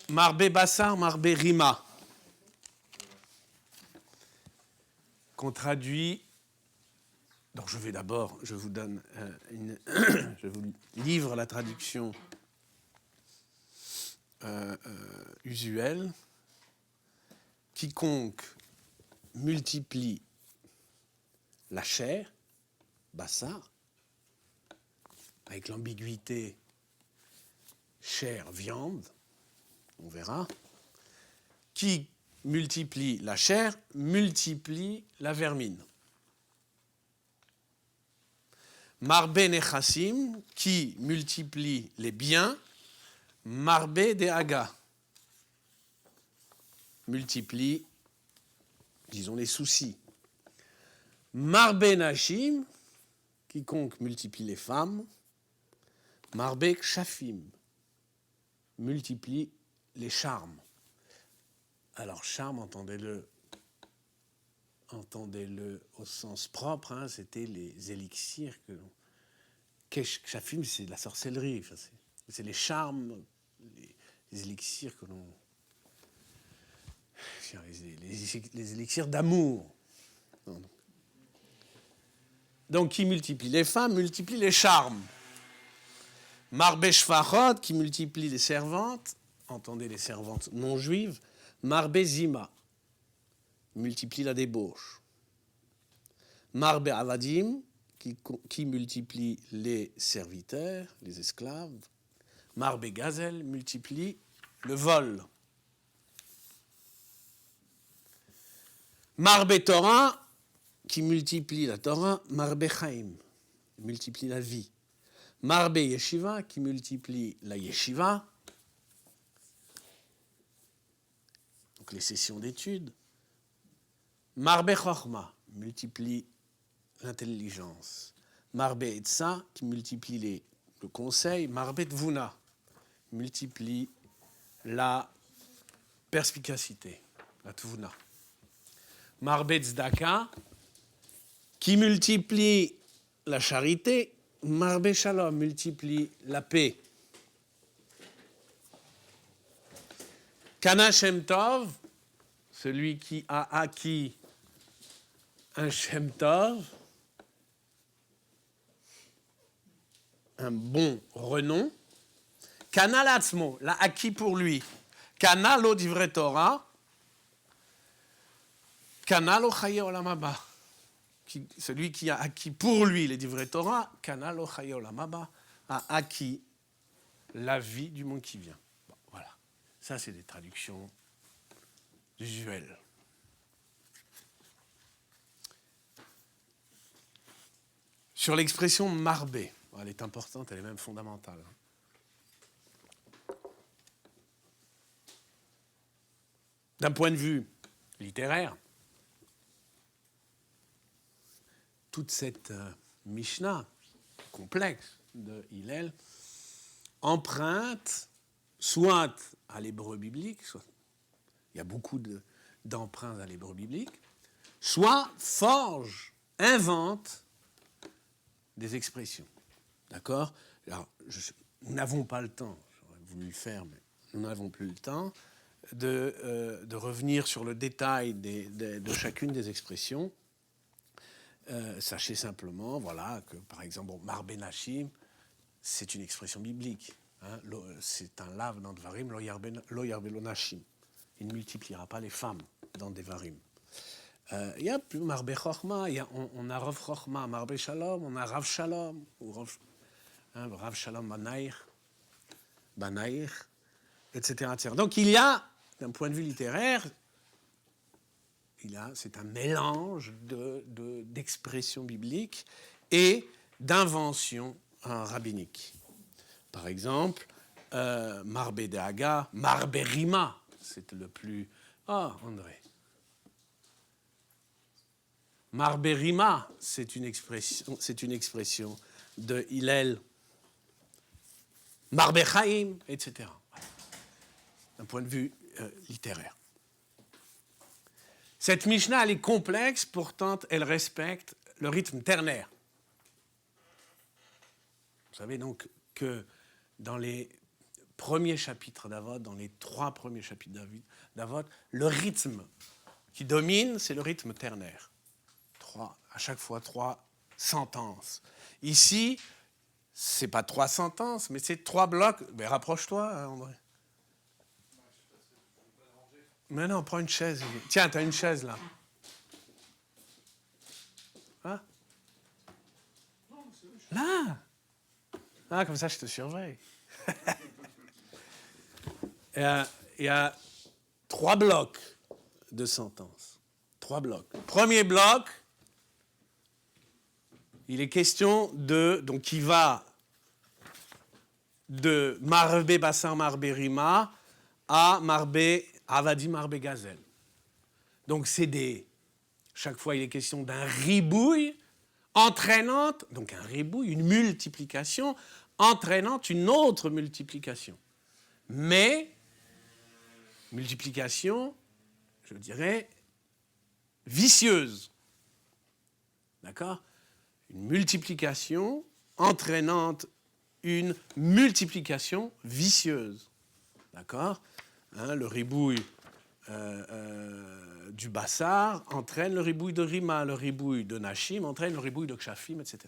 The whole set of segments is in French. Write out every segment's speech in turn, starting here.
Marbe Bassar, Marbe Rima. Qu'on traduit. Donc je vous donne je vous livre la traduction usuelle. Quiconque multiplie la chair, Bassar, avec l'ambiguïté chair, viande, on verra. Qui multiplie la chair, multiplie la vermine. Marbe Nechassim, qui multiplie les biens, Marbe Dehaga, multiplie, disons, les soucis. Marbe Nashim, quiconque multiplie les femmes, Marbe Kshafim, multiplie les charmes. Alors, charme, entendez-le au sens propre, hein, c'était les élixirs que l'on... Kshafim, c'est de la sorcellerie, enfin, c'est les charmes, les élixirs que l'on... Les élixirs d'amour. Donc, qui multiplie les femmes, multiplie les charmes. Marbe Shfachot, qui multiplie les servantes, entendez les servantes non juives, Marbe Zima, multiplie la débauche. Marbe Avadim, qui multiplie les serviteurs, les esclaves. Marbe Gazel, multiplie le vol. Marbe Torah, qui multiplie la Torah, Marbe Chaim, multiplie la vie. Marbe Yeshiva, qui multiplie la Yeshiva, donc les sessions d'études. Marbe Chochma, multiplie l'intelligence. Marbe Etza, qui multiplie le conseil. Marbe Tvuna, multiplie la perspicacité, la Tvuna. Marbe Tzedaka, qui multiplie la charité. Marbe Shalom, multiplie la paix. Kana Shem Tov, celui qui a acquis un Shem Tov, un bon renom. Kana Latzmo, l'a acquis pour lui. Kana lo divrei Torah, Kana lo chaye olam haba. Celui qui a acquis pour lui les divrei Torah, Kana lo chaye olam haba, a acquis la vie du monde qui vient. Bon, voilà. Ça, c'est des traductions usuelles. Sur l'expression marbé, elle est importante, elle est même fondamentale. D'un point de vue littéraire, toute cette Mishnah complexe de Hillel emprunte soit à l'hébreu biblique, soit il y a beaucoup d'emprunts à l'hébreu biblique, soit forge, invente des expressions. D'accord ? Alors, nous n'avons pas le temps, j'aurais voulu le faire, mais nous n'avons plus le temps, de revenir sur le détail de chacune des expressions. Sachez simplement, voilà, que par exemple, Marbe Nashim, c'est une expression biblique. Hein, c'est un lave dans Devarim, lo yarbe lo nashim. Il ne multipliera pas les femmes dans Devarim. Il y a plus Marbe Chochma, on a Rav Chochma, Marbe Shalom, on a Rav Shalom, ou Rav Shalom Banaïr, etc., etc. Donc il y a, d'un point de vue littéraire, c'est un mélange d'expressions bibliques et d'inventions rabbiniques. Par exemple, Marbe Dehaga, Marbe Rima, c'est le plus... Ah, André. Marbe Rima, c'est une expression de Hillel. Marbe Chaim, etc. D'un point de vue littéraire. Cette Mishnah, elle est complexe, pourtant elle respecte le rythme ternaire. Vous savez donc que dans les premier chapitre d'Avot, dans les 3 premiers chapitres d'Avot, le rythme qui domine, c'est le rythme ternaire. À chaque fois 3 sentences. Ici, c'est pas 3 sentences, mais c'est 3 blocs. Mais rapproche-toi, André. Mais non, prends une chaise. Tiens, tu as une chaise là. Hein? Là. Ah, comme ça, je te surveille. Il y a 3 blocs de sentences. 3 blocs. Premier bloc, il est question de... Donc, qui va de Marbe Bassar Marbe Rima à Marbe Avadi Marbe Gazel. Donc, c'est des... Chaque fois, il est question d'un ribouille entraînante, donc un ribouille, une multiplication, entraînante une autre multiplication. Mais, multiplication, je dirais, vicieuse. D'accord? Une multiplication entraînante une multiplication vicieuse. D'accord? Le ribouille du Bassar entraîne le ribouille de Rima, le ribouille de Nashim entraîne le ribouille de Kshafim, etc.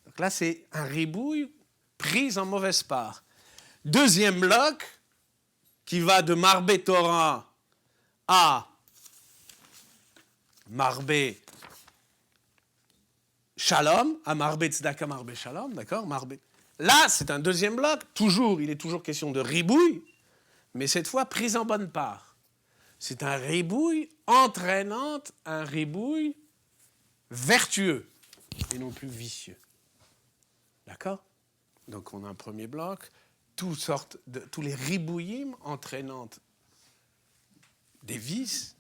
Donc là, c'est un ribouille pris en mauvaise part. Deuxième bloc, qui va de Marbe Torah à Marbe Shalom, à Marbe Tzedaka, Marbe Shalom, d'accord? Là, c'est un deuxième bloc. Il est toujours question de ribouille, mais cette fois prise en bonne part. C'est un ribouille entraînante, un ribouille vertueux et non plus vicieux. D'accord? Donc on a un premier bloc, tous les ribouillim entraînantes des vices.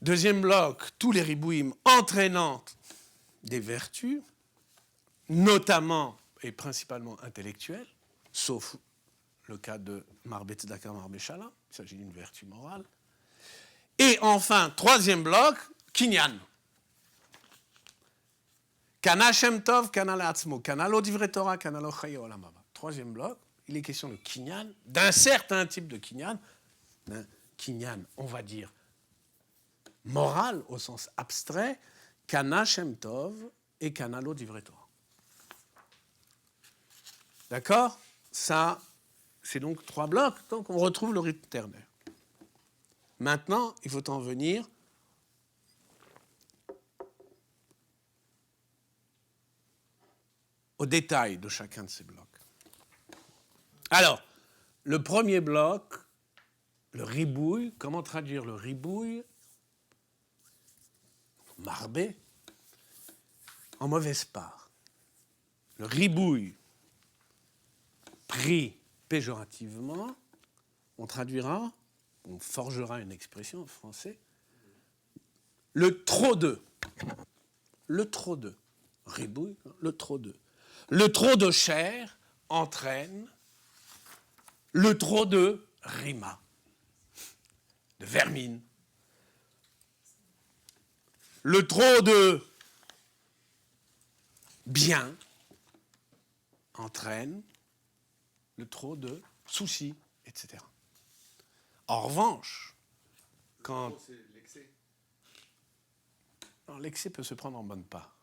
Deuxième bloc, tous les ribouillim entraînantes des vertus, notamment et principalement intellectuelles, sauf le cas de Marbe Tzedaka, Marbe Shalom, il s'agit d'une vertu morale. Et enfin, troisième bloc, Kinyan. Kana Shem Tov, Kana La'atzmo, Kana Lo Divrei Torah, Kana Lo Chaye Olam Haba. Troisième bloc, il est question de Kinyan, d'un certain type de Kinyan, d'un Kinyan, on va dire, moral au sens abstrait, Kana Shem Tov et Kana Lo Divrei Torah. D'accord? Ça, c'est donc 3 blocs. Donc, on retrouve le rythme ternaire. Maintenant, il faut en venir au détail de chacun de ces blocs. Alors, le premier bloc, le ribouille, comment traduire le ribouille? Marbe, en mauvaise part. Le ribouille pris péjorativement, on traduira, on forgera une expression en français, le trop de. Le trop de. Ribouille, le trop de. Le trop de chair entraîne le trop de rima, de vermine. Le trop de bien entraîne le trop de soucis, etc. En revanche, quand... C'est l'excès. Alors, l'excès peut se prendre en bonne part.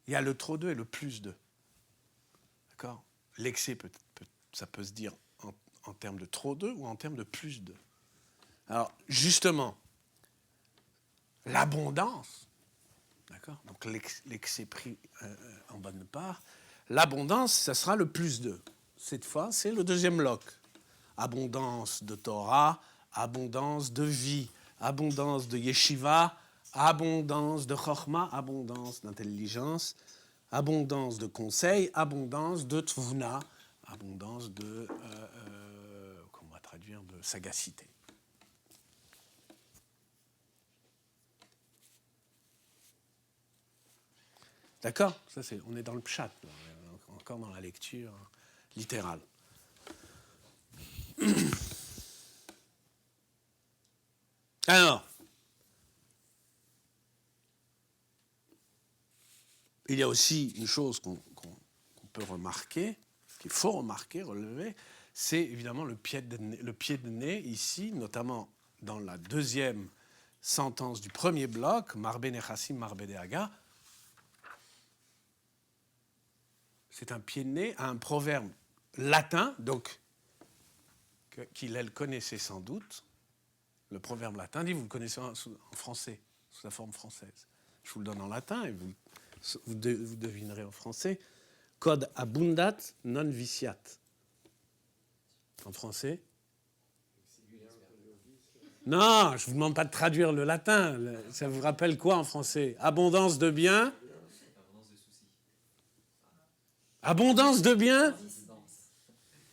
Il y a le trop de et le plus de. D'accord? L'excès, ça peut se dire en termes de trop de ou en termes de plus de. Alors, justement, l'abondance, d'accord? Donc, l'excès pris en bonne part, l'abondance, ça sera le plus de. Cette fois, c'est le deuxième bloc. Abondance de Torah, abondance de vie, abondance de yeshiva, abondance de chorma, abondance d'intelligence, abondance de conseil, abondance de tvuna, abondance de, comment on va traduire, de sagacité. D'accord? Ça, on est dans le pshat, là, encore dans la lecture littérale. Alors, il y a aussi une chose qu'on peut remarquer, qu'il faut remarquer, relever, c'est évidemment le pied de nez ici, notamment dans la deuxième sentence du premier bloc, Marbe Nechassim, Marbe Dehaga. C'est un pied de nez à un proverbe latin, donc qu'il elle connaissait sans doute. Le proverbe latin dit, vous le connaissez en français, sous la forme française. Je vous le donne en latin et vous devinerez en français. Quod abundat non viciat. En français? Non, je ne vous demande pas de traduire le latin. Ça vous rappelle quoi en français? Abondance de biens? Abondance de biens?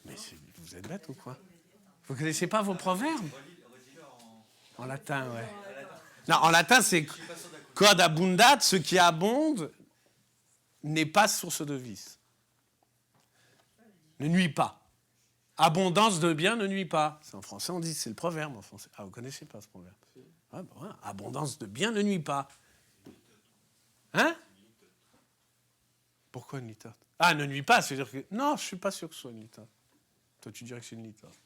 Mais vous êtes bête ou quoi? Vous ne connaissez pas vos proverbes? En latin, ouais. Non, en latin, c'est quod abundat, ce qui abonde n'est pas source de vice. Ne nuit pas. Abondance de biens ne nuit pas. C'est en français, on dit, c'est le proverbe en français. Ah, vous ne connaissez pas ce proverbe? Ah, ben voilà. Abondance de biens ne nuit pas. Hein? Pourquoi une litote? Ah, ne nuit pas, c'est-à-dire que... Non, je ne suis pas sûr que ce soit une litote. Toi, tu dirais que c'est une litote.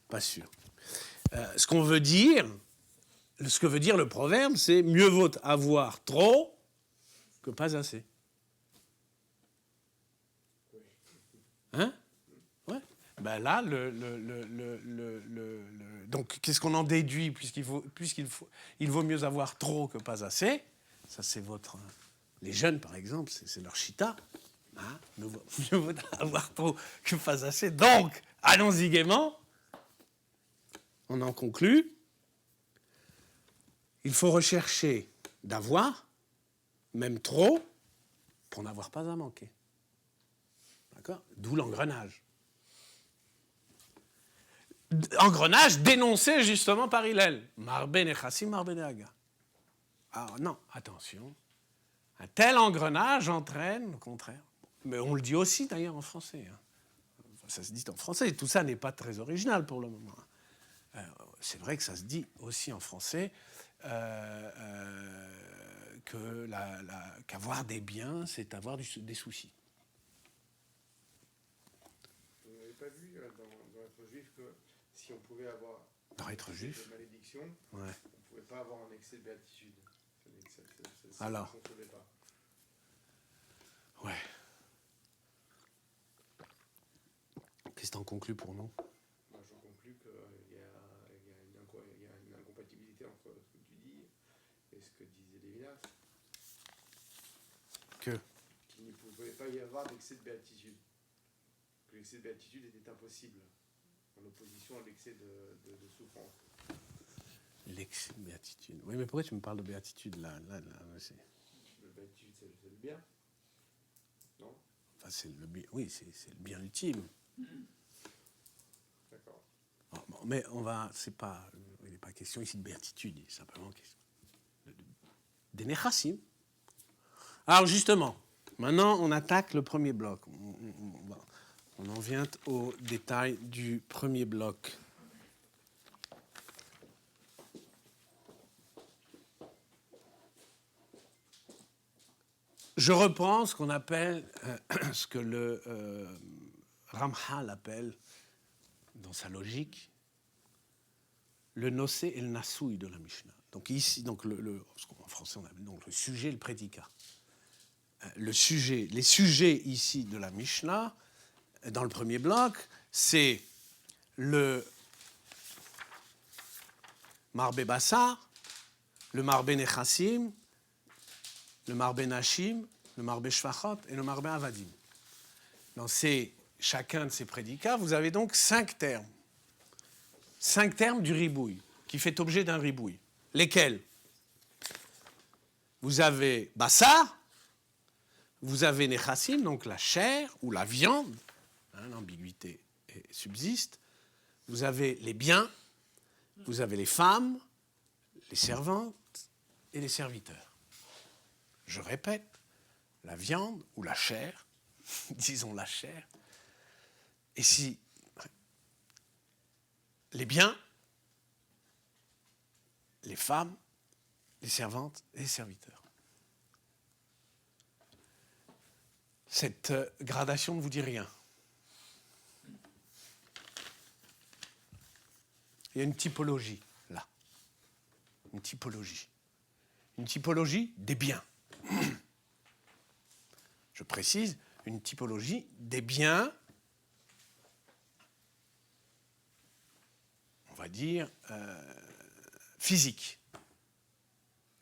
Pas sûr. Ce que veut dire le proverbe, c'est mieux vaut avoir trop que pas assez. Hein? Ouais. Ben là, donc, qu'est-ce qu'on en déduit puisqu'il vaut mieux avoir trop que pas assez? Ça, c'est les jeunes, par exemple, c'est leur chita. Hein? Mieux vaut avoir trop que pas assez. Donc, allons-y gaiement. On en conclut. Il faut rechercher d'avoir, même trop, pour n'avoir pas à manquer. D'accord? D'où l'engrenage. Engrenage dénoncé justement par Hillel. Marbe Nechassim, Marbe Dehaga. Alors non, attention. Un tel engrenage entraîne le contraire. Mais on le dit aussi d'ailleurs en français. Hein. Ça se dit en français. Tout ça n'est pas très original pour le moment. C'est vrai que ça se dit aussi en français qu'avoir des biens, c'est avoir des soucis. Vous n'avez pas vu dans être juif que si on pouvait avoir dans être juif de malédiction, ouais. On ne pouvait pas avoir un excès de béatitude. Alors, ça ne se pas. Ouais. Qu'est-ce que tu en conclus pour nous? Moi, j'en conclus qu'il y a une incompatibilité entre ce que tu dis et ce que disait Lévinas. Qu'il ne pouvait pas y avoir d'excès de béatitude. Que l'excès de béatitude était impossible, en opposition à l'excès de souffrance. L'excès de béatitude. Oui, mais pourquoi tu me parles de béatitude là c'est... Le béatitude, c'est le bien. Non? Enfin, c'est le bien. Oui, c'est le bien ultime. D'accord. Bon, mais il n'est pas question ici de béatitude, il est simplement question des nechassim. Alors justement, maintenant on attaque le premier bloc. On en vient au détail du premier bloc. Je reprends ce qu'on appelle, ce que le Ramchal appelle, dans sa logique, le nosé et le nasouï de la Mishnah. Donc ici, en français on appelle donc le sujet et le prédicat. Les sujets ici de la Mishnah, dans le premier bloc, c'est le Marbe Bassar, le Marbe Nechassim, le Marbe Nashim, le Marbe Shvachot et le Marbe Avadim. Dans chacun de ces prédicats, vous avez donc 5 termes. 5 termes du ribouille, qui fait objet d'un ribouille. Lesquels? Vous avez Bassar, vous avez Nechassim, donc la chair ou la viande, l'ambiguïté subsiste. Vous avez les biens, vous avez les femmes, les servantes et les serviteurs. Je répète, la viande ou la chair, disons la chair, et si les biens, les femmes, les servantes et les serviteurs. cette gradation ne vous dit rien. Il y a une typologie, là. Une typologie. Une typologie des biens. Je précise, une typologie des biens, on va dire, physiques.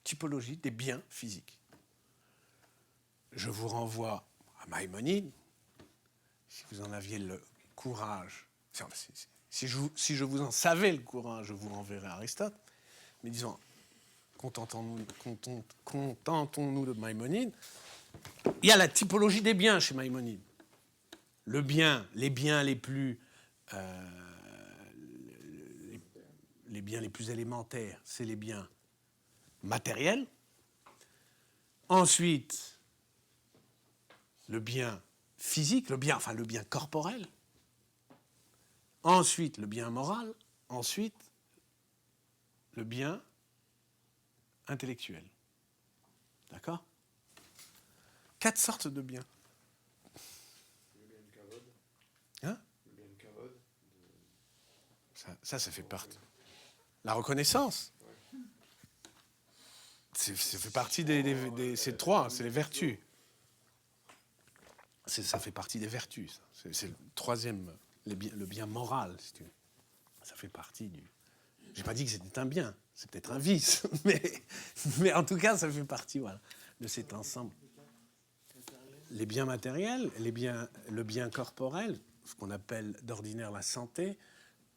Typologie des biens physiques. Je vous renvoie à Maïmonide, si vous en aviez le courage, si je vous en savais le courage, je vous renverrai à Aristote, mais disons, contentons-nous de Maïmonide. Il y a la typologie des biens chez Maïmonide. Les biens les plus élémentaires, c'est les biens matériels. Ensuite, le bien physique, le bien corporel. Ensuite, le bien moral. Ensuite, le bien intellectuel. D'accord ? 4 sortes de biens. Le bien de kavod. Hein ? Le bien de kavod. Ça fait partie. La reconnaissance. Ça fait partie c'est 3, c'est les vertus. Ça fait partie des vertus. C'est le troisième, le bien moral, si tu veux. Ça fait partie du... Je n'ai pas dit que c'était un bien, c'est peut-être un vice, mais en tout cas, ça fait partie de cet ensemble. Les biens matériels, le bien corporel, ce qu'on appelle d'ordinaire la santé,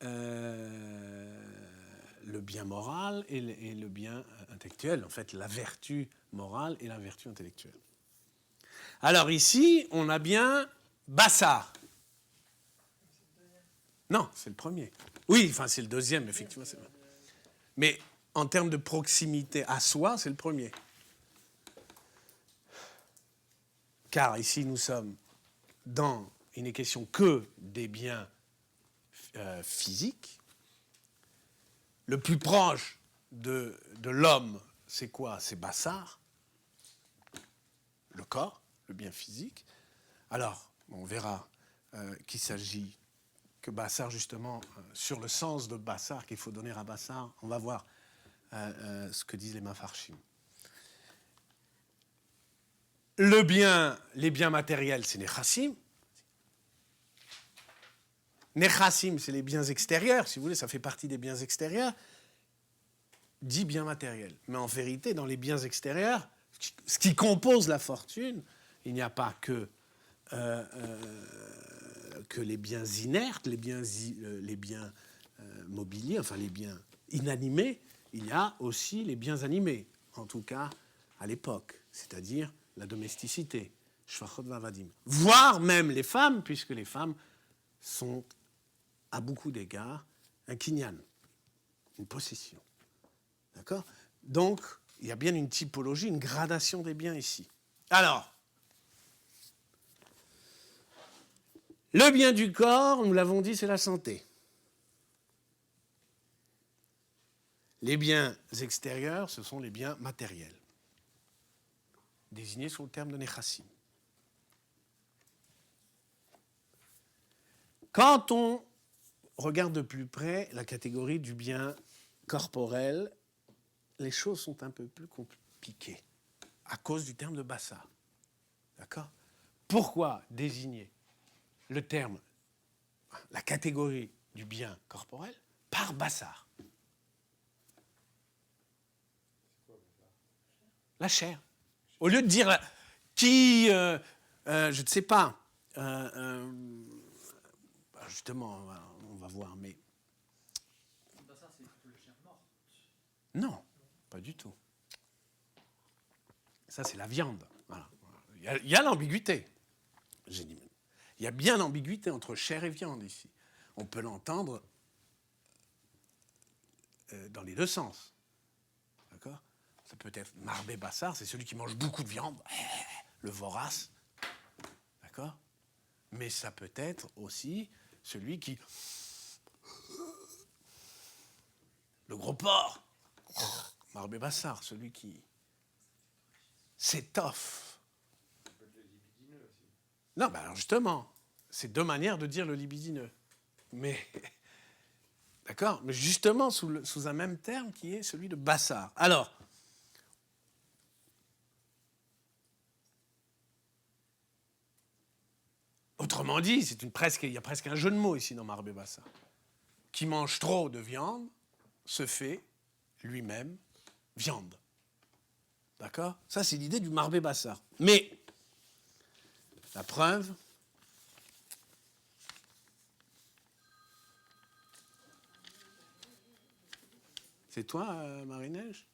le bien moral et le bien intellectuel, en fait, la vertu morale et la vertu intellectuelle. Alors ici, on a bien Bassar. Non, c'est le premier. Oui, enfin, c'est le deuxième, effectivement. C'est vrai. Mais en termes de proximité à soi, c'est le premier. Car ici, nous sommes dans, il n'est question que des biens physiques. Le plus proche de l'homme, c'est quoi ? C'est Bassar, le corps, le bien physique. Alors, on verra qu'il s'agit que Bassar, justement, sur le sens de Bassar qu'il faut donner à Bassar, on va voir ce que disent les Mafarchim. Les biens matériels, c'est Nechassim. Nechassim, c'est les biens extérieurs, si vous voulez, ça fait partie des biens extérieurs, dit biens matériels. Mais en vérité, dans les biens extérieurs, ce qui compose la fortune, il n'y a pas que les biens inertes, les biens mobiliers, enfin les biens inanimés, il y a aussi les biens animés, en tout cas à l'époque, c'est-à-dire la domesticité, shvachot vavadim, voire même les femmes, puisque les femmes sont à beaucoup d'égards un kinyan, une possession. D'accord ? Donc, il y a bien une typologie, une gradation des biens ici. Alors, le bien du corps, nous l'avons dit, c'est la santé. Les biens extérieurs, ce sont les biens matériels, désignés sous le terme de nechassim. Quand on regarde de plus près la catégorie du bien corporel, les choses sont un peu plus compliquées à cause du terme de Bassar. D'accord ? Pourquoi désigner le terme, la catégorie du bien corporel par Bassar ? La chair. Au lieu de dire qui, je ne sais pas, justement, on va voir, mais... Bassar, c'est plutôt la chair morte. Non, pas du tout. Ça, c'est la viande. Voilà. Il y a l'ambiguïté. J'ai dit, il y a bien l'ambiguïté entre chair et viande ici. On peut l'entendre dans les deux sens. D'accord ? Ça peut être Marbé Bassar, c'est celui qui mange beaucoup de viande, le vorace. D'accord ? Mais ça peut être aussi celui qui... Le gros porc. Marbé Bassar, celui qui s'étoffe. Ça peut être le libidineux aussi. Non, ben alors justement, c'est deux manières de dire le libidineux. Mais, d'accord, mais justement sous un même terme qui est celui de bassar. Alors, autrement dit, il y a presque un jeu de mots ici dans Marbé Bassar. Qui mange trop de viande se fait lui-même viande. D'accord? Ça, c'est l'idée du Marbé Bassar. Mais, la preuve, c'est toi, Marie-Neige?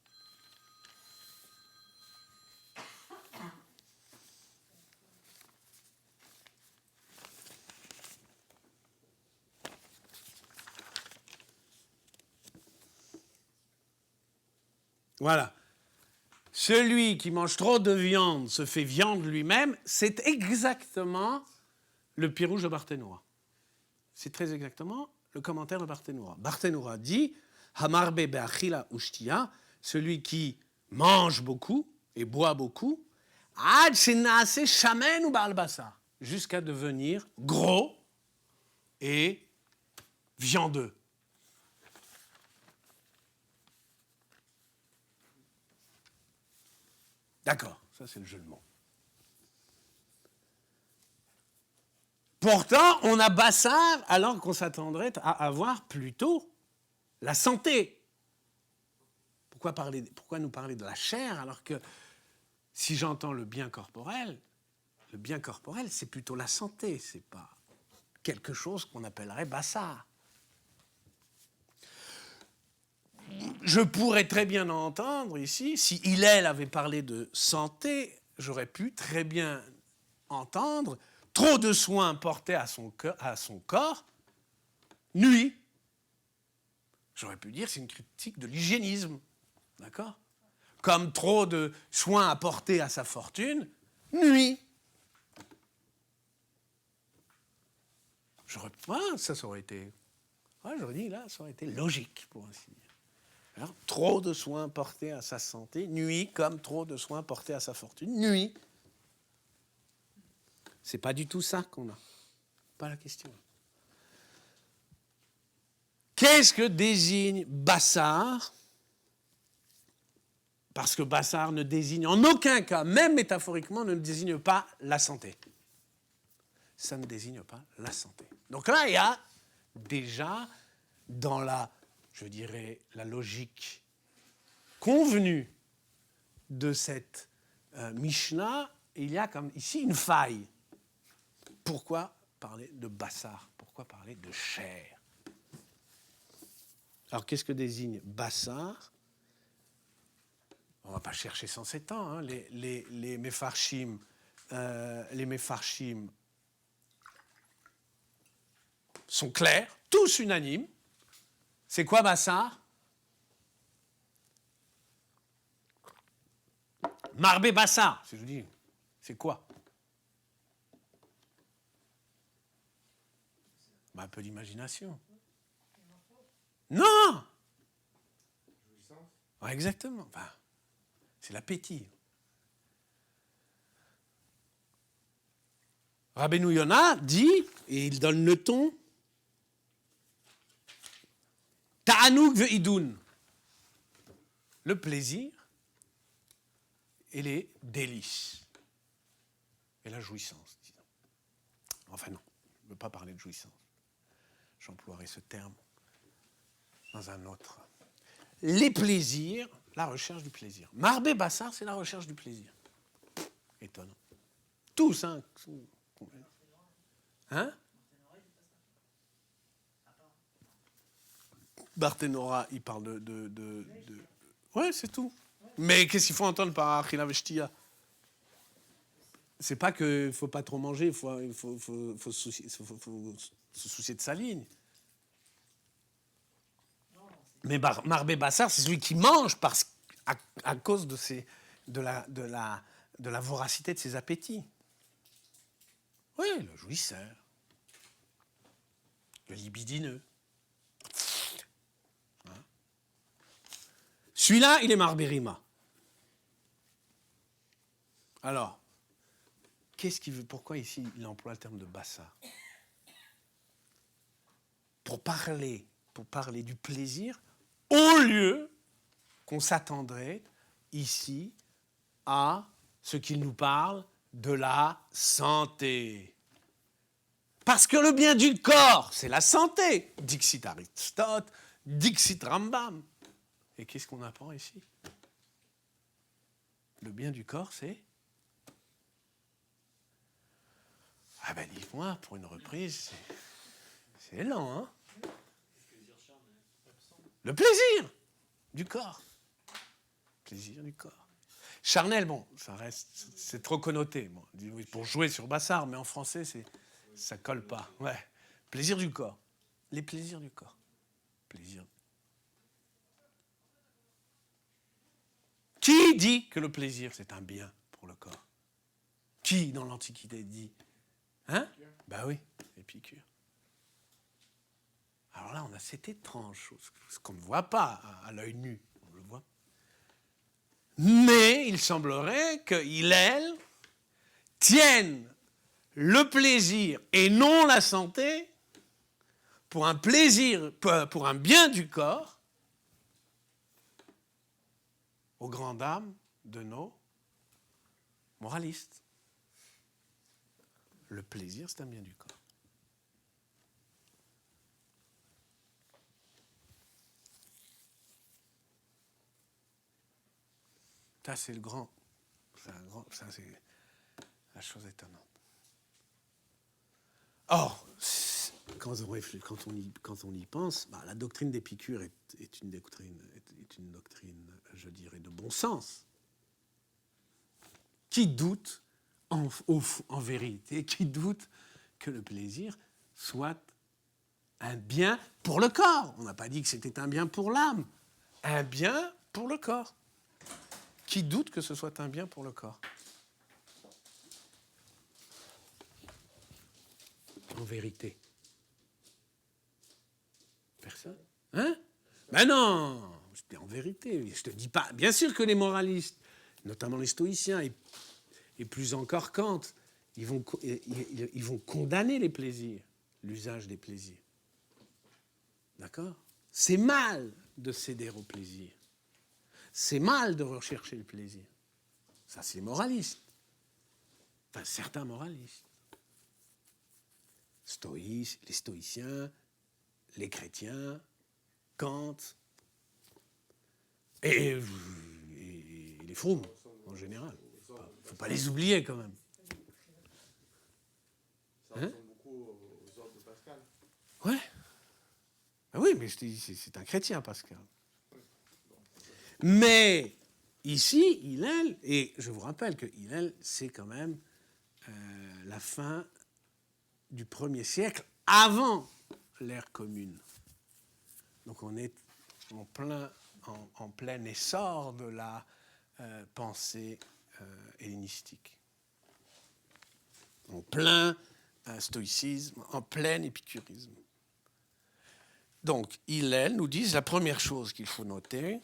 Voilà. Celui qui mange trop de viande se fait viande lui-même, c'est exactement le Pirouge de Barthénoura. C'est très exactement le commentaire de Barthénoura. Barthénoura dit Hamarbe be'achila ushtia, celui qui mange beaucoup et boit beaucoup, ad shenaase shamen ou ba'al basar, jusqu'à devenir gros et viandeux. D'accord, ça c'est le jeu de mots. Pourtant, on a bassar alors qu'on s'attendrait à avoir plutôt la santé. Pourquoi nous parler de la chair alors que si j'entends le bien corporel, c'est plutôt la santé, c'est pas quelque chose qu'on appellerait bassar. Je pourrais très bien entendre ici, si Hillel avait parlé de santé, j'aurais pu très bien entendre trop de soins portés à son corps nuit. J'aurais pu dire c'est une critique de l'hygiénisme, d'accord? Comme trop de soins apportés à sa fortune nuit. Ça aurait été, j'aurais dit là, ça aurait été logique pour ainsi dire. Alors, trop de soins portés à sa santé nuit, comme trop de soins portés à sa fortune nuit. C'est pas du tout ça qu'on a. Pas la question. Qu'est-ce que désigne bassar? Parce que bassar ne désigne en aucun cas, même métaphoriquement, ne désigne pas la santé. Ça ne désigne pas la santé. Donc là, il y a déjà dans la logique convenue de cette Mishnah, il y a comme ici une faille. Pourquoi parler de bassar? Pourquoi parler de chair? Alors, qu'est-ce que désigne bassar? On ne va pas chercher 107 ans. Hein. Les Mefarshim, sont clairs, tous unanimes. C'est quoi bassar? Marbé bassar. Je vous dis, c'est quoi? Un peu d'imagination. Non! Ouais, exactement. C'est l'appétit. Rabbeinu Yonah dit, et il donne le ton, Ta'anouk ve'idun, le plaisir et les délices. Et la jouissance, disons. Enfin non, je ne veux pas parler de jouissance. J'emploierai ce terme dans un autre. Les plaisirs, la recherche du plaisir. Marbé Bassar, c'est la recherche du plaisir. Étonnant. Tous, hein? Hein? Barthénoura, il parle de... Ouais, c'est tout. Mais qu'est-ce qu'il faut entendre par Achila Veshtia? C'est pas qu'il ne faut pas trop manger, il faut se soucier de sa ligne. Mais Marbé Bassar, c'est celui qui mange à cause de la voracité de ses appétits. Oui, le jouisseur, le libidineux. Hein? Celui-là, il est Marbé Rima. Alors, qu'est-ce qu'il veut? Pourquoi ici il emploie le terme de bassar? Pour parler du plaisir, au lieu qu'on s'attendrait ici à ce qu'il nous parle de la santé. Parce que le bien du corps, c'est la santé. Dixit Aristote, dixit Rambam. Et qu'est-ce qu'on apprend ici? Le bien du corps, c'est... Ah ben dis-moi, pour une reprise, c'est lent, hein? Le plaisir du corps. Plaisir du corps. Charnel, bon, ça reste, c'est trop connoté. Bon, pour jouer sur Bassard, mais en français, ça colle pas. Ouais. Plaisir du corps. Les plaisirs du corps. Plaisir. Qui dit que le plaisir, c'est un bien pour le corps? Qui, dans l'Antiquité, dit? Hein? Ben oui, Épicure. Alors là, on a cette étrange chose, ce qu'on ne voit pas à l'œil nu, on le voit. Mais il semblerait que Hillel tienne le plaisir et non la santé pour un plaisir, pour un bien du corps, aux grandes dames de nos moralistes. Le plaisir, c'est un bien du corps. Ça, c'est le grand. Ça, c'est la chose étonnante. Or, quand on y pense, la doctrine d'Épicure est une doctrine, je dirais, de bon sens. Qui doute, en vérité, qui doute que le plaisir soit un bien pour le corps? On n'a pas dit que c'était un bien pour l'âme. Un bien pour le corps. Qui doute que ce soit un bien pour le corps? En vérité. Personne? Hein? Ben non! C'était en vérité. Je te dis pas. Bien sûr que les moralistes, notamment les stoïciens, et plus encore Kant, ils vont condamner les plaisirs, l'usage des plaisirs. D'accord? C'est mal de céder au plaisir. C'est mal de rechercher le plaisir. Ça, c'est les moralistes. Enfin, certains moralistes. Les stoïciens, les chrétiens, Kant, et les froums, en général. Il ne faut pas les oublier, quand même. Ça ressemble beaucoup aux ordres de Pascal. Ouais. Ah oui, mais je te dis, c'est un chrétien, Pascal. Mais ici, Hillel, et je vous rappelle que Hillel, c'est quand même la fin du 1er siècle, avant l'ère commune. Donc on est en plein essor de la pensée hellénistique. En plein stoïcisme, en plein épicurisme. Donc, Hillel nous dit, la première chose qu'il faut noter,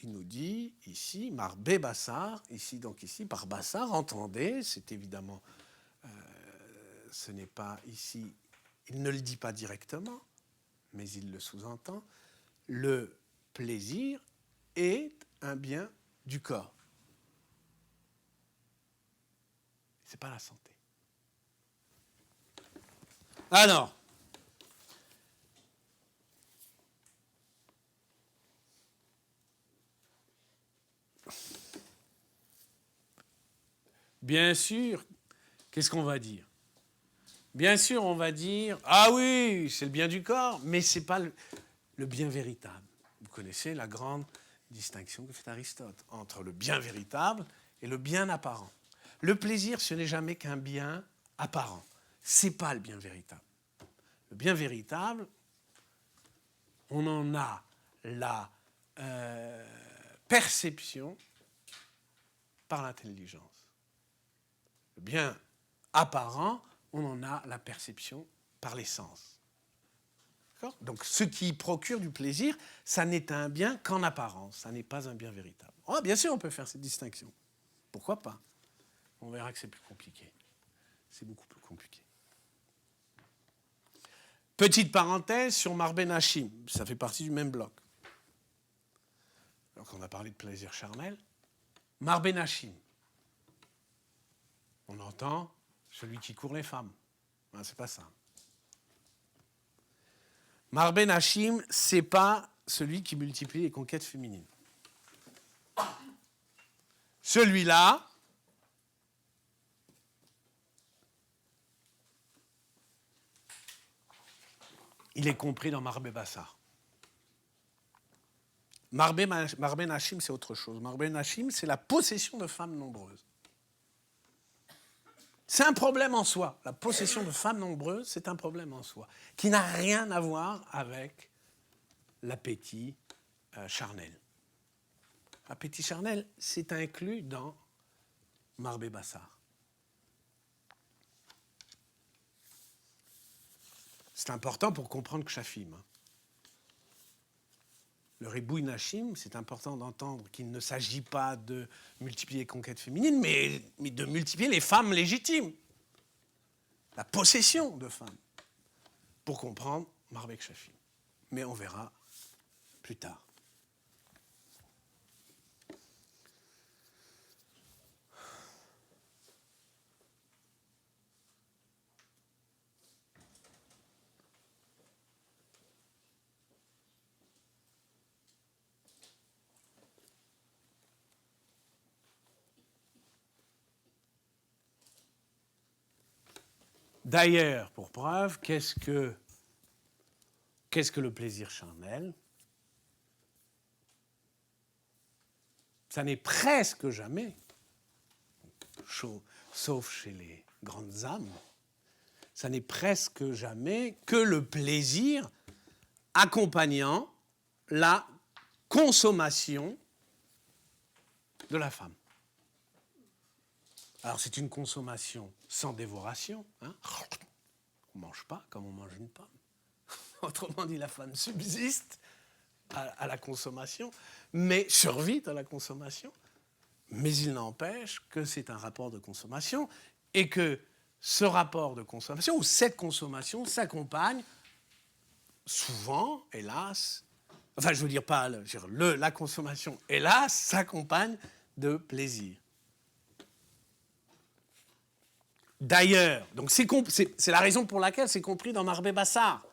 il nous dit ici, Marbé Bassar, ici, par Bassar, entendez, c'est évidemment, ce n'est pas ici, il ne le dit pas directement, mais il le sous-entend, le plaisir est un bien du corps. Ce n'est pas la santé. Alors, bien sûr, qu'est-ce qu'on va dire? Bien sûr, on va dire, ah oui, c'est le bien du corps, mais ce n'est pas le bien véritable. Vous connaissez la grande distinction que fait Aristote entre le bien véritable et le bien apparent. Le plaisir, ce n'est jamais qu'un bien apparent. Ce n'est pas le bien véritable. Le bien véritable, on en a la perception par l'intelligence. Le bien apparent, on en a la perception par les sens. D'accord ? Donc ce qui procure du plaisir, ça n'est un bien qu'en apparence, ça n'est pas un bien véritable. Oh, bien sûr, on peut faire cette distinction. Pourquoi pas ? On verra que c'est plus compliqué. c'est beaucoup plus compliqué. Petite parenthèse sur Marben Hashim, ça fait partie du même bloc. Donc on a parlé de plaisir charnel. Marben Hashim, on entend celui qui court les femmes. Non, c'est pas ça. Marben Hashim, c'est pas celui qui multiplie les conquêtes féminines. Celui-là, il est compris dans Marbé Bassar. Marben Hashim, c'est autre chose. Marben Hashim, c'est la possession de femmes nombreuses. C'est un problème en soi. La possession de femmes nombreuses, c'est un problème en soi, qui n'a rien à voir avec l'appétit charnel. L'appétit charnel, c'est inclus dans Marbé Bassar. C'est important pour comprendre Kshafim. Le Ribouy Nashim, c'est important d'entendre qu'il ne s'agit pas de multiplier les conquêtes féminines, mais de multiplier les femmes légitimes. La possession de femmes. Pour comprendre Marbé Kshafim. Mais on verra plus tard. D'ailleurs, pour preuve, qu'est-ce que le plaisir charnel? Ça n'est presque jamais, sauf chez les grandes âmes, ça n'est presque jamais que le plaisir accompagnant la consommation de la femme. Alors, c'est une consommation sans dévoration. Hein. On ne mange pas comme on mange une pomme. Autrement dit, la femme subsiste à la consommation, mais survit à la consommation. Mais il n'empêche que c'est un rapport de consommation et que ce rapport de consommation, ou cette consommation, s'accompagne souvent, hélas, enfin, je veux dire pas, la consommation, hélas, s'accompagne de plaisir. D'ailleurs, donc c'est la raison pour laquelle c'est compris dans Marbé Bassar.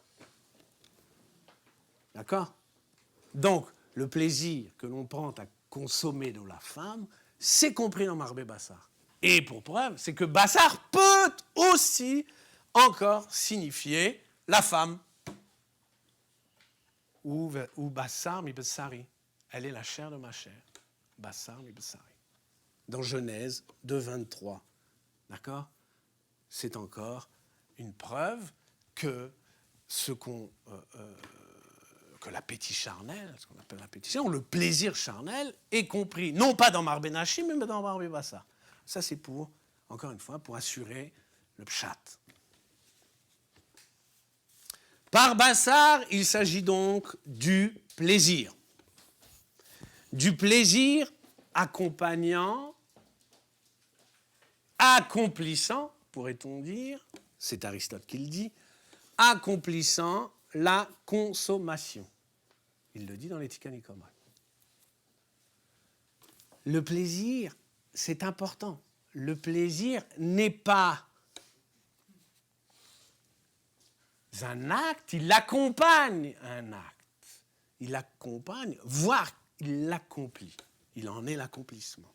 D'accord? Donc, le plaisir que l'on prend à consommer de la femme, c'est compris dans Marbé Bassar. Et pour preuve, c'est que Bassar peut aussi encore signifier la femme. Ou Bassar mi Bassari. Elle est la chair de ma chair. Bassar mi Bassari. Dans Genèse 2,23. D'accord? C'est encore une preuve que que l'appétit charnel, ce qu'on appelle l'appétit charnel, le plaisir charnel, est compris, non pas dans Marben Hashim, mais dans Marbé Bassar. Ça, c'est pour, encore une fois, pour assurer le pshat. Par Bassar, il s'agit donc du plaisir. Du plaisir accompagnant, accomplissant, pourrait-on dire, c'est Aristote qui le dit, accomplissant la consommation. Il le dit dans l'Éthique Nicomaque. Le plaisir, c'est important. Le plaisir n'est pas un acte, il accompagne un acte. Il accompagne, voire il l'accomplit. Il en est l'accomplissement.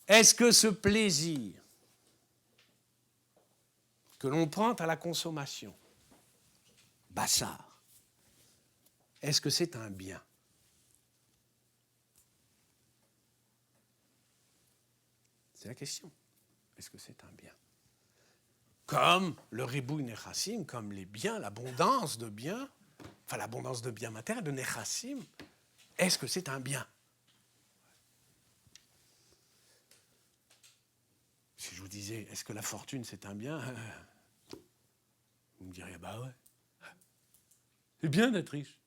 Est-ce que ce plaisir que l'on prend à la consommation, Bassar, est-ce que c'est un bien? C'est la question. Est-ce que c'est un bien? Comme le Ribouy Nechassim, comme les biens, l'abondance de biens, enfin l'abondance de biens matériels, de Nechassim, est-ce que c'est un bien? Si je vous disais, est-ce que la fortune c'est un bien? Vous me diriez, bah ouais. C'est bien d'être riche.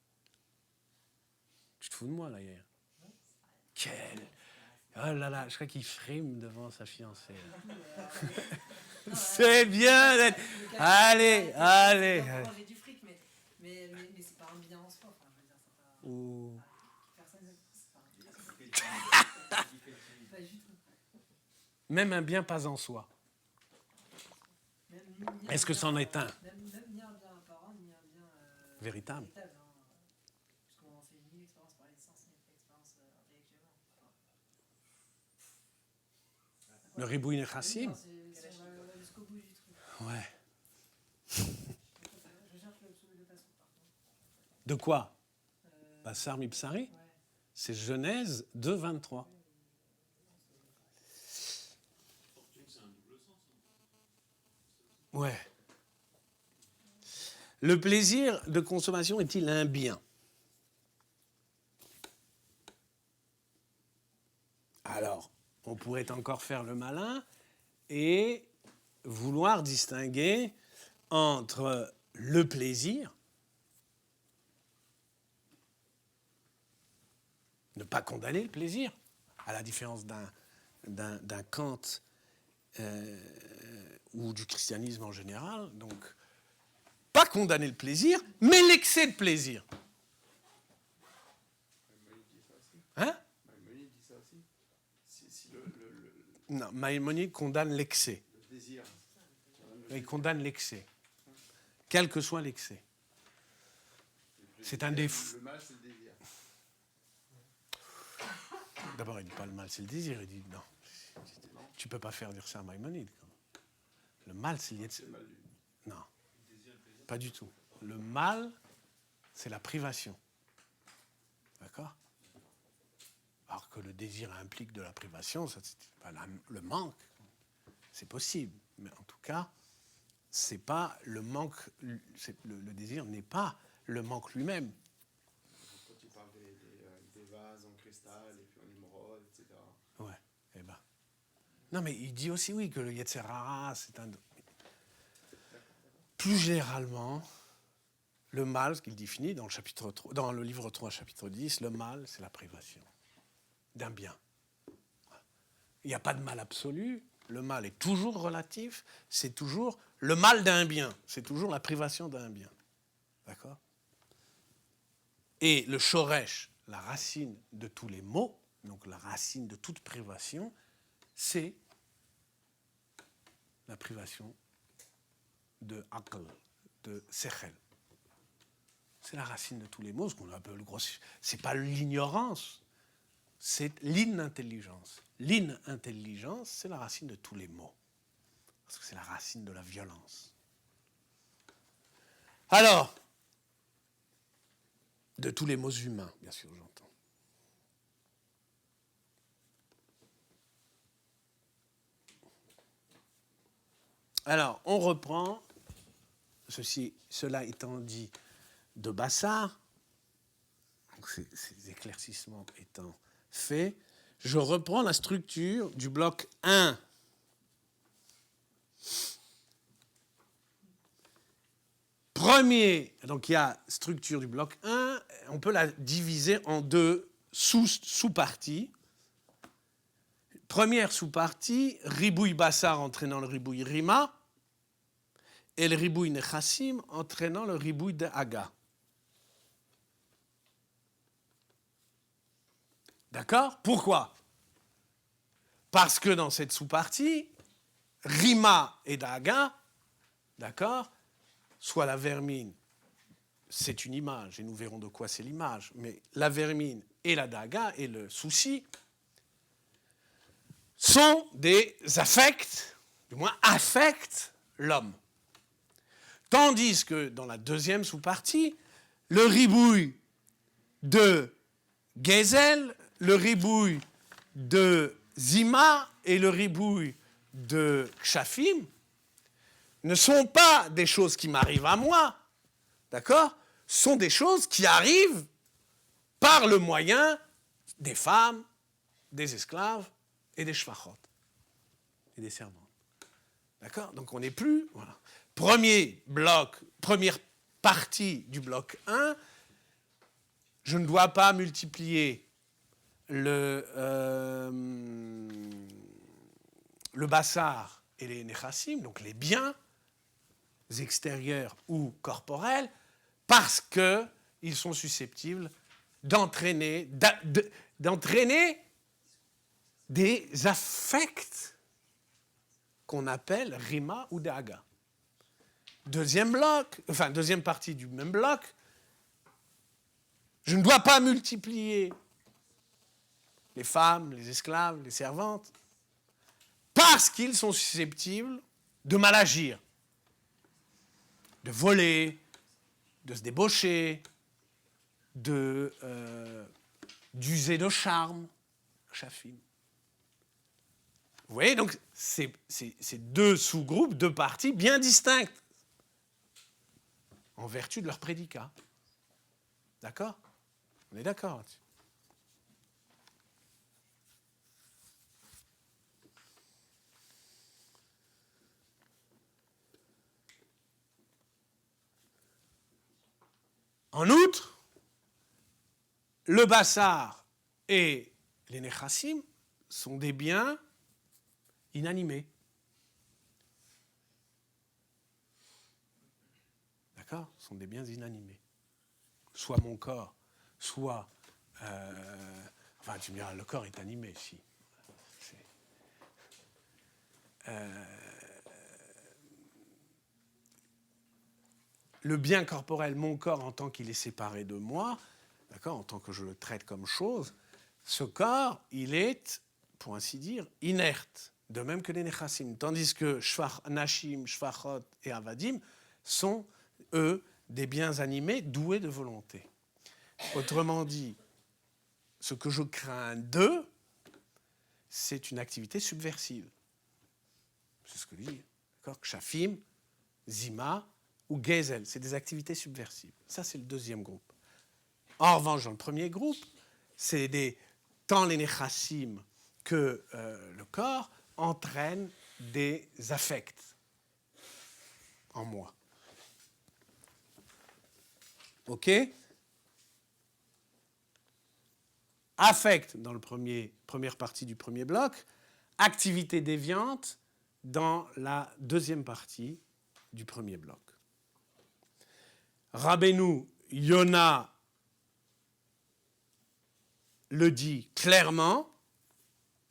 Tu te fous de moi là hier. Oh là là, je crois qu'il frime devant sa fiancée. C'est bien d'être... Allez. J'ai du fric, mais c'est pas un bien en soi. Enfin, je veux dire, c'est pas... Ouh. Personne c'est pas du tout. Même un bien pas en soi. Est-ce que c'en est un Même ni un bien apparent, ni un bien véritable? Parce qu'on en fait 1000 expériences par les sens, 1000 expériences intellectuellement. Le Ribouï Nechassim? C'est jusqu'au bout du truc. Ouais. Je cherche le passage, par contre. De quoi? Bassar Mipsari? Ouais. C'est Genèse 2, 23. Ouais. Le plaisir de consommation est-il un bien? Alors, on pourrait encore faire le malin et vouloir distinguer entre le plaisir, ne pas condamner le plaisir, à la différence d'un Kant ou du christianisme en général, donc pas condamner le plaisir, mais l'excès de plaisir. Maïmonide dit ça aussi. Hein? Maïmonide dit ça aussi. Si Non, Maïmonide condamne l'excès. le désir. Il condamne l'excès, quel que soit l'excès. C'est un défaut. Le mal, c'est le désir. D'abord, il ne dit pas le mal, c'est le désir. Il dit non. Tu ne peux pas faire dire ça à Maïmonide. Le mal, c'est lié. C'est le mal du... Non, pas du tout. Le mal, c'est la privation. D'accord? Alors que le désir implique de la privation, ça, c'est pas le manque. C'est possible. Mais en tout cas, c'est pas le manque. Le désir n'est pas le manque lui-même. Quand tu parles des vases en cristal et puis en émeraude, etc. Ouais, eh ben. Non, mais il dit aussi, oui, que le Yetzer Hara, c'est un... Plus généralement, le mal, ce qu'il définit dans le livre 3, chapitre 10, le mal, c'est la privation d'un bien. Il n'y a pas de mal absolu, le mal est toujours relatif, c'est toujours le mal d'un bien, c'est toujours la privation d'un bien. D'accord? Et le shoresh, la racine de tous les maux, donc la racine de toute privation, c'est la privation de aql, de sechel. C'est la racine de tous les maux, ce qu'on appelle le gros. C'est pas l'ignorance, c'est l'inintelligence. L'inintelligence, c'est la racine de tous les maux, parce que c'est la racine de la violence. Alors, de tous les maux humains, bien sûr, j'entends. Alors, on reprend, cela étant dit de Bassar, ces éclaircissements étant faits, je reprends la structure du bloc 1. Premier, donc il y a structure du bloc 1, on peut la diviser en deux sous-parties. Première sous-partie, Ribouï Bassar entraînant le Ribouï Rima, et le Ribouï Nechassim entraînant le Ribouï de Haga. D'accord? Pourquoi? Parce que dans cette sous-partie, Rima et Daga, d'accord, soit la vermine, c'est une image, et nous verrons de quoi c'est l'image, mais la vermine et la Daga et le souci sont des affects, du moins affectent l'homme. Tandis que dans la deuxième sous-partie, le ribouille de Gezel, le ribouille de Zima et le ribouille de Kshafim ne sont pas des choses qui m'arrivent à moi, d'accord? Sont des choses qui arrivent par le moyen des femmes, des esclaves et des shvachot, et des servantes. D'accord? Donc on n'est plus... Voilà. Premier bloc, première partie du bloc 1, je ne dois pas multiplier le bassar et les nechassim, donc les biens extérieurs ou corporels, parce qu'ils sont susceptibles d'entraîner des affects qu'on appelle rima ou daga. Deuxième partie du même bloc, je ne dois pas multiplier les femmes, les esclaves, les servantes, parce qu'ils sont susceptibles de mal agir, de voler, de se débaucher, d'user de charme, chafim. Vous voyez, donc, c'est deux sous-groupes, deux parties bien distinctes, en vertu de leur prédicat. D'accord ? On est d'accord là-dessus. En outre, le bassar et les nechassim sont des biens inanimés. D'accord ? Ce sont des biens inanimés. Soit mon corps, soit... enfin, tu me diras, le corps est animé, si. Le bien corporel, mon corps, en tant qu'il est séparé de moi, d'accord, en tant que je le traite comme chose, ce corps, il est, pour ainsi dire, inerte, de même que les nechassim. Tandis que nashim, shvachot et avadim sont, eux, des biens animés doués de volonté. Autrement dit, ce que je crains d'eux, c'est une activité subversive. C'est ce que je dis. D'accord ? Kshafim, zima ou gezel, c'est des activités subversives. Ça, c'est le deuxième groupe. En revanche, dans le premier groupe, c'est tant les nechassim que le corps entraînent des affects en moi. OK ? Affect dans la première partie du premier bloc, activité déviante dans la deuxième partie du premier bloc. Rabbeinu Yona le dit clairement,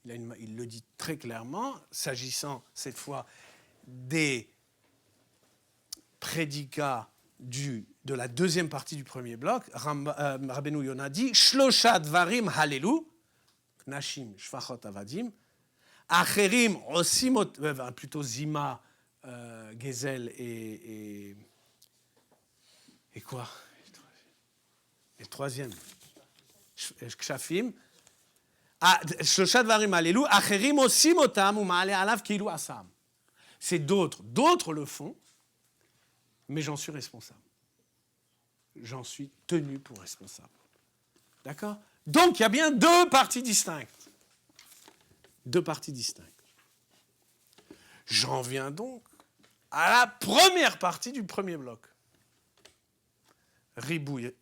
il le dit très clairement, s'agissant cette fois des prédicats de la deuxième partie du premier bloc. Rabbeinu Yona dit Shlosha dvarim halelu, nashim, shvachot, avadim, acherim osimot, plutôt zima, gezel et quoi? Et le troisième, kshafim. Shlosha dvarim halelu, acherim osimotam u'ma'ale alav kilu asam. C'est d'autres le font, mais j'en suis responsable. J'en suis tenu pour responsable. D'accord ? Donc, il y a bien deux parties distinctes. Deux parties distinctes. J'en viens donc à la première partie du premier bloc. Ribouille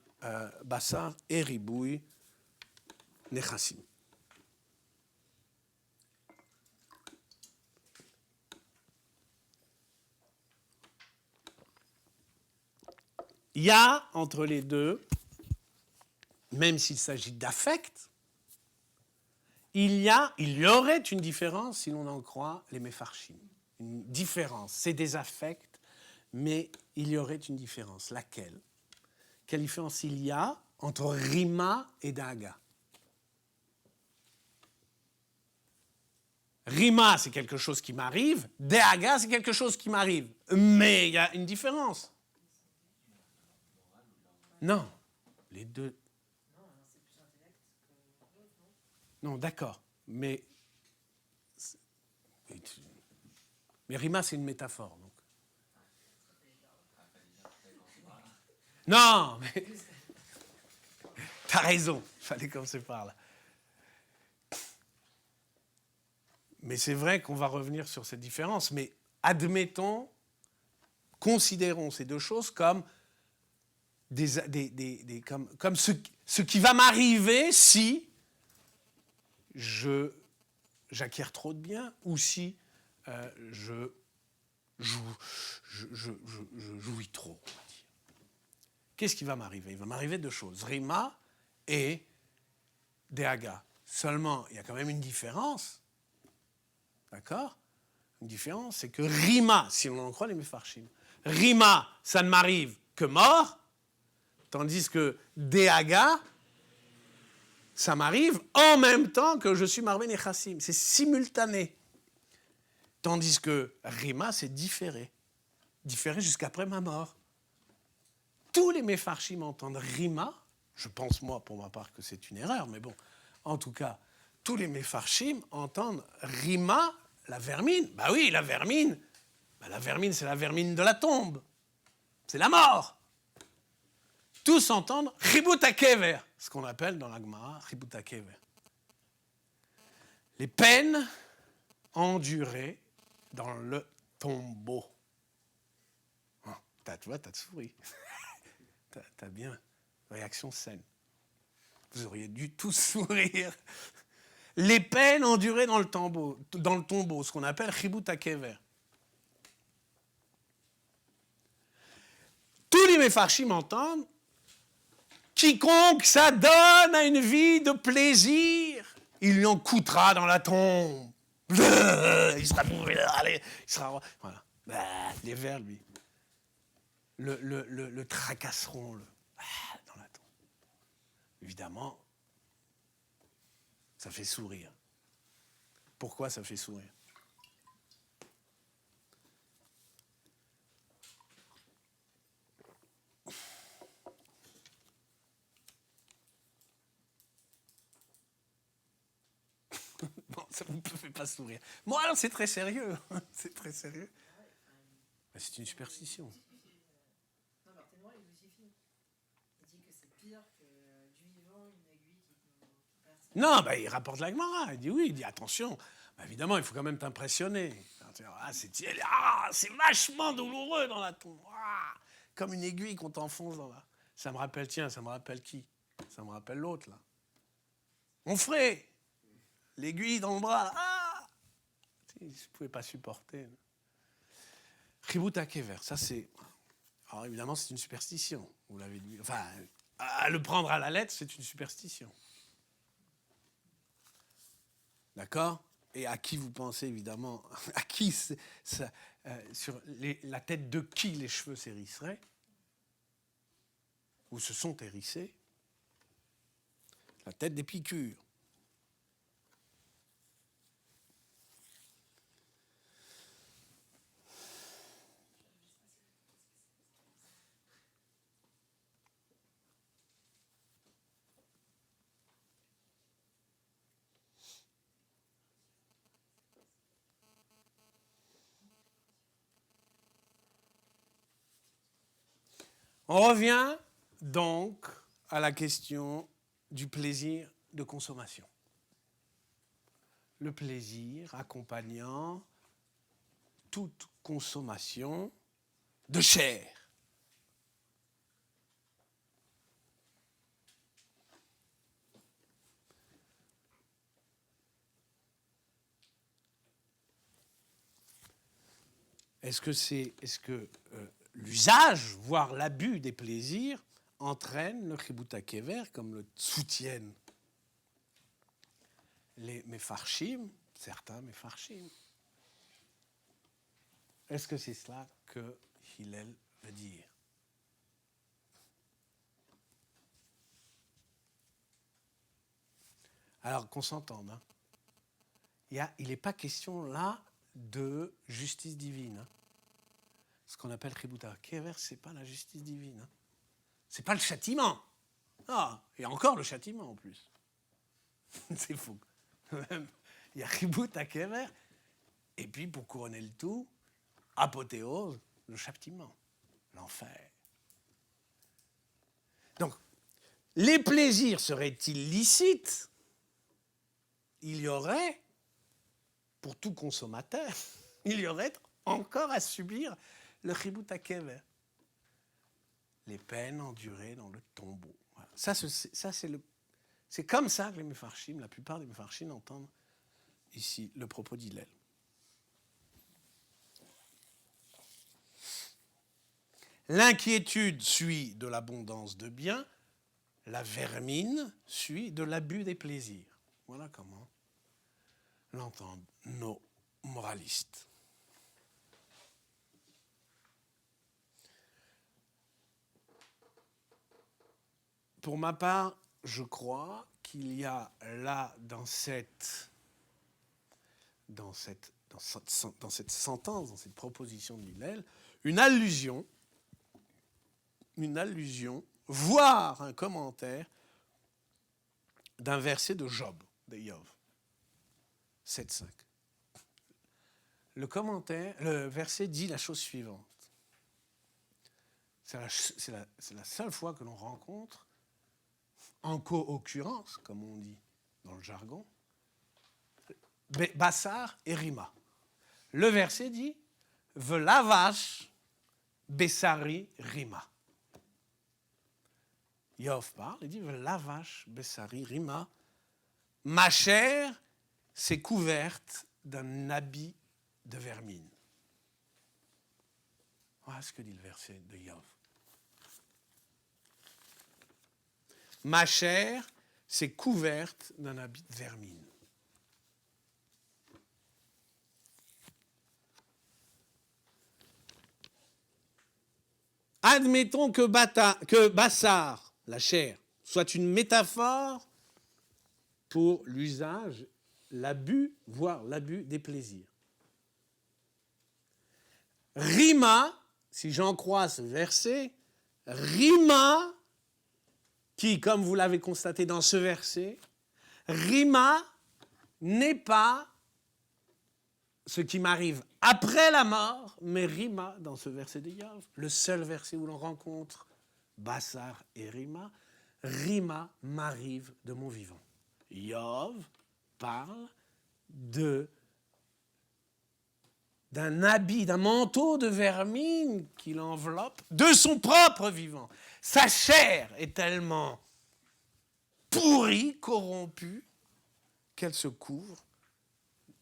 bassar et ribouille nechassim. Il y a entre les deux, même s'il s'agit d'affect, il y aurait une différence si l'on en croit les mefarshim. Une différence, c'est des affects, mais il y aurait une différence. Laquelle ? Quelle différence il y a entre rima et daga ? Rima, c'est quelque chose qui m'arrive, daga, c'est quelque chose qui m'arrive. Mais il y a une différence. Non, les deux. C'est plus intellect que l'autre, Non, d'accord, mais rima, c'est une métaphore. Donc. Non, mais t'as raison, il fallait commencer par là. Mais c'est vrai qu'on va revenir sur cette différence, mais admettons, considérons ces deux choses comme comme ce qui va m'arriver si j'acquiers trop de biens ou si je jouis trop, on va dire. Qu'est-ce qui va m'arriver? Il va m'arriver deux choses, Rima et Dehaga. Seulement, il y a quand même une différence. D'accord? Une différence, c'est que Rima, si on en croit les Mefarshim, Rima, ça ne m'arrive que mort, tandis que Dehaga, ça m'arrive en même temps que je suis Marvé Nechassim. C'est simultané. Tandis que Rima, c'est différé. Différé jusqu'après ma mort. Tous les Mefarshim entendent Rima. Je pense, moi, pour ma part, que c'est une erreur, mais bon, en tout cas, tous les Mefarshim entendent Rima, la vermine. Bah oui, la vermine. Bah, la vermine, c'est la vermine de la tombe. C'est la mort. Tous entendent Chibut HaKever, ce qu'on appelle dans la Gemara Chibut HaKever. Les peines endurées dans le tombeau. Tu vois, t'as souri. T'as bien. Réaction saine. Vous auriez dû tous sourire. Les peines endurées dans le tombeau, ce qu'on appelle Chibut HaKever. Tous les Mefarshim entendent quiconque s'adonne à une vie de plaisir, il lui en coûtera dans la tombe. Il sera bourré, allez, il sera... Voilà. Les vers, lui, le tracasseront dans la tombe. Évidemment, ça fait sourire. Pourquoi ça fait sourire? Bon, ça ne me fait pas sourire. Bon, alors c'est très sérieux. C'est très sérieux. C'est une superstition. Non, Barthénois, il justifie. Il dit que c'est pire que du vivant, une aiguille qui perce. Non, il rapporte la Gemara. Il dit oui, il dit attention. Évidemment, il faut quand même t'impressionner. C'est vachement douloureux dans la tombe. Comme une aiguille qu'on t'enfonce dans la... Ça me rappelle qui? Ça me rappelle l'autre, là. Mon frère. L'aiguille dans le bras. Je ne pouvais pas supporter. Chibut HaKever, ça c'est... Alors évidemment, c'est une superstition. Vous l'avez dit. Enfin, à le prendre à la lettre, c'est une superstition. D'accord? Et à qui vous pensez, évidemment, à qui sur la tête de qui les cheveux s'hérisseraient? Ou se sont hérissés? La tête d'Épicure. On revient donc à la question du plaisir de consommation. Le plaisir accompagnant toute consommation de chair. Est-ce que l'usage, voire l'abus des plaisirs, entraîne le Chibut HaKever, comme le soutiennent les Mefarshim, certains Mefarshim? Est-ce que c'est cela que Hillel veut dire? Alors qu'on s'entende, hein. Il n'est pas question là de justice divine. Hein. Ce qu'on appelle Chibut HaKever, ce n'est pas la justice divine. Hein. Ce n'est pas le châtiment. Et encore le châtiment en plus. C'est fou. Il y a Chibut HaKever, et puis pour couronner le tout, apothéose, le châtiment, l'enfer. Donc, les plaisirs seraient-ils licites? Il y aurait, pour tout consommateur, il y aurait encore à subir le Chibut HaKever. Les peines endurées dans le tombeau. Voilà. Ça, c'est C'est comme ça que les Mefarshim, la plupart des Mefarshim entendent ici le propos d'Hillel. L'inquiétude suit de l'abondance de biens, la vermine suit de l'abus des plaisirs. Voilà comment l'entendent nos moralistes. Pour ma part, je crois qu'il y a là, dans cette sentence, dans cette proposition de Hillel, une allusion, voire un commentaire d'un verset de Job, de Yov, 7.5. Le verset dit la chose suivante. C'est la seule fois que l'on rencontre, en co-occurrence, comme on dit dans le jargon, Bassar et Rima. Le verset dit « Velavash Bessari Rima ». Yov parle, il dit « Velavash Bessari Rima ». Ma chair s'est couverte d'un habit de vermine. Voilà ce que dit le verset de Yov. Ma chair s'est couverte d'un habit de vermine. Admettons que Bassar, la chair, soit une métaphore pour l'usage, l'abus, voire l'abus des plaisirs. Rima, si j'en crois ce verset, Rima, qui, comme vous l'avez constaté dans ce verset, Rima n'est pas ce qui m'arrive après la mort, mais Rima, dans ce verset de Yov, le seul verset où l'on rencontre Bassar et Rima, Rima m'arrive de mon vivant. Yov parle d'un habit, d'un manteau de vermine qui l'enveloppe de son propre vivant. Sa chair est tellement pourrie, corrompue, qu'elle se couvre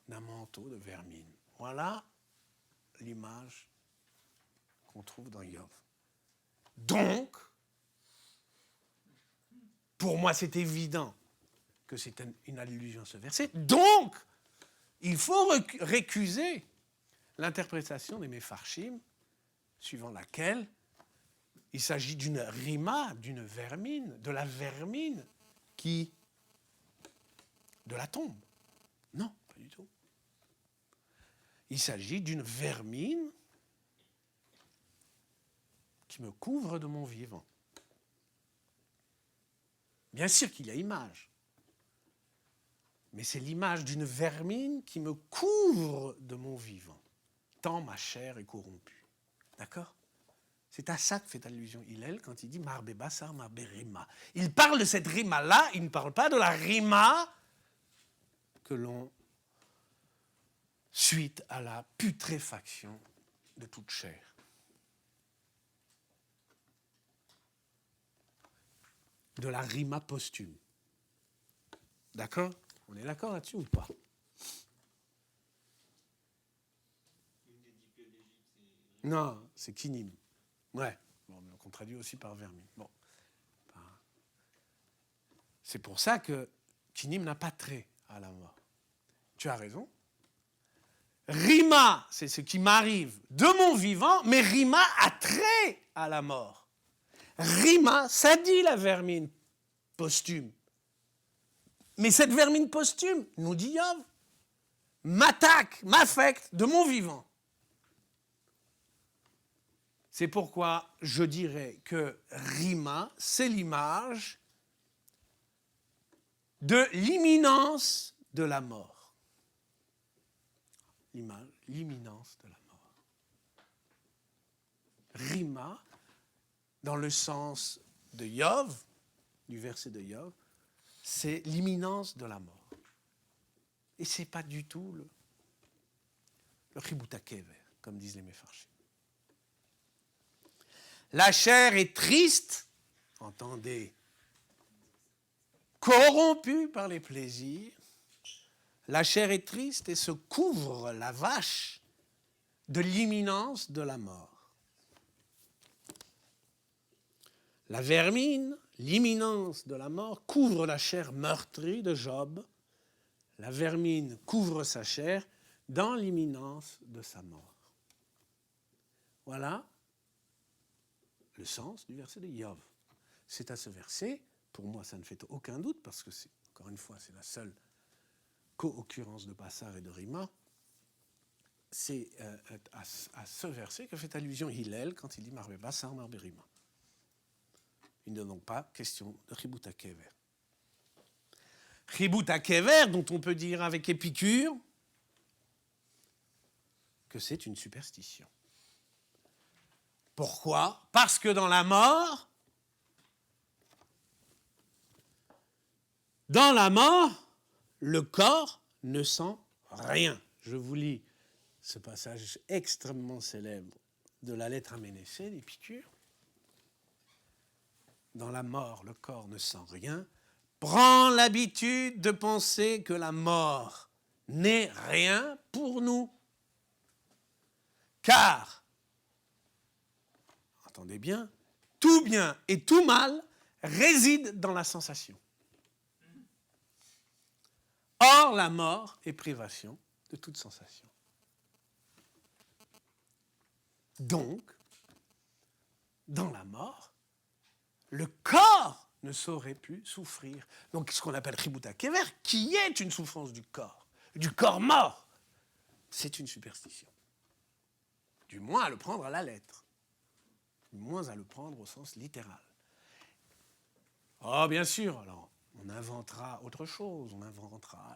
d'un manteau de vermine. Voilà l'image qu'on trouve dans Yov. Donc, pour moi, c'est évident que c'est une allusion à ce verset. Donc, il faut récuser l'interprétation des Mefarshim, suivant laquelle il s'agit d'une rima, d'une vermine, de la vermine de la tombe. Non, pas du tout. Il s'agit d'une vermine qui me couvre de mon vivant. Bien sûr qu'il y a image, mais c'est l'image d'une vermine qui me couvre de mon vivant, tant ma chair est corrompue. D'accord ? C'est à ça que fait allusion Hillel quand il dit Marbe Bassar, Marbe Rima. Il parle de cette rima-là, il ne parle pas de la rima que l'on suite à la putréfaction de toute chair. De la rima posthume. D'accord ? On est d'accord là-dessus ou pas ? Non, c'est kinim. Ouais, bon, on traduit aussi par vermine. Bon. C'est pour ça que kinim n'a pas trait à la mort. Tu as raison. Rima, c'est ce qui m'arrive de mon vivant, mais Rima a trait à la mort. Rima, ça dit la vermine posthume. Mais cette vermine posthume, nous dit Yov, m'attaque, m'affecte de mon vivant. C'est pourquoi je dirais que Rima, c'est l'image de l'imminence de la mort. L'imminence de la mort. Rima, dans le sens de Yov, du verset de Yov, c'est l'imminence de la mort. Et ce n'est pas du tout le chibouta kever, comme disent les Mefarshim. La chair est triste, entendez, corrompue par les plaisirs, la chair est triste et se couvre la vache de l'imminence de la mort. La vermine, l'imminence de la mort, couvre la chair meurtrie de Job. La vermine couvre sa chair dans l'imminence de sa mort. Voilà le sens du verset de Iov. C'est à ce verset, pour moi ça ne fait aucun doute, parce que encore une fois c'est la seule co-occurrence de Bassar et de Rima, c'est à ce verset que fait allusion Hillel quand il dit Marbe Bassar, Marbe Rima. Il n'est donc pas question de Chibouta Kever. Chibouta Kever, dont on peut dire avec Épicure que c'est une superstition. Pourquoi ? Parce que dans la mort, le corps ne sent rien. Je vous lis ce passage extrêmement célèbre de la lettre à Ménécée d'Épicure. Dans la mort, le corps ne sent rien. Prends l'habitude de penser que la mort n'est rien pour nous. Car, entendez bien, tout bien et tout mal résident dans la sensation. Or, la mort est privation de toute sensation. Donc, dans la mort, le corps ne saurait plus souffrir. Donc, ce qu'on appelle Chibouta Kever, qui est une souffrance du corps mort, c'est une superstition. Du moins à le prendre à la lettre. Du moins à le prendre au sens littéral. Oh, bien sûr, alors, on inventera autre chose. On inventera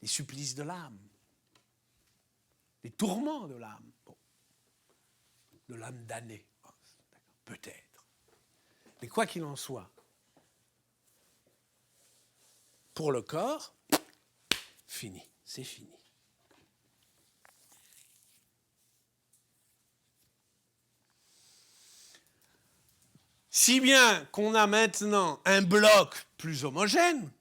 les supplices de l'âme, les tourments de l'âme. Bon. De l'âme damnée. Bon, peut-être. Mais quoi qu'il en soit, pour le corps, fini, c'est fini. Si bien qu'on a maintenant un bloc plus homogène,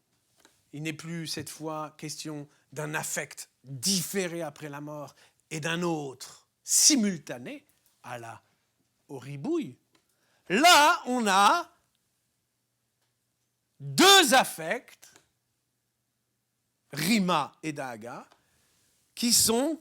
il n'est plus cette fois question d'un affect différé après la mort et d'un autre simultané au ribouille. Là, on a deux affects, Rima et Daga, qui sont,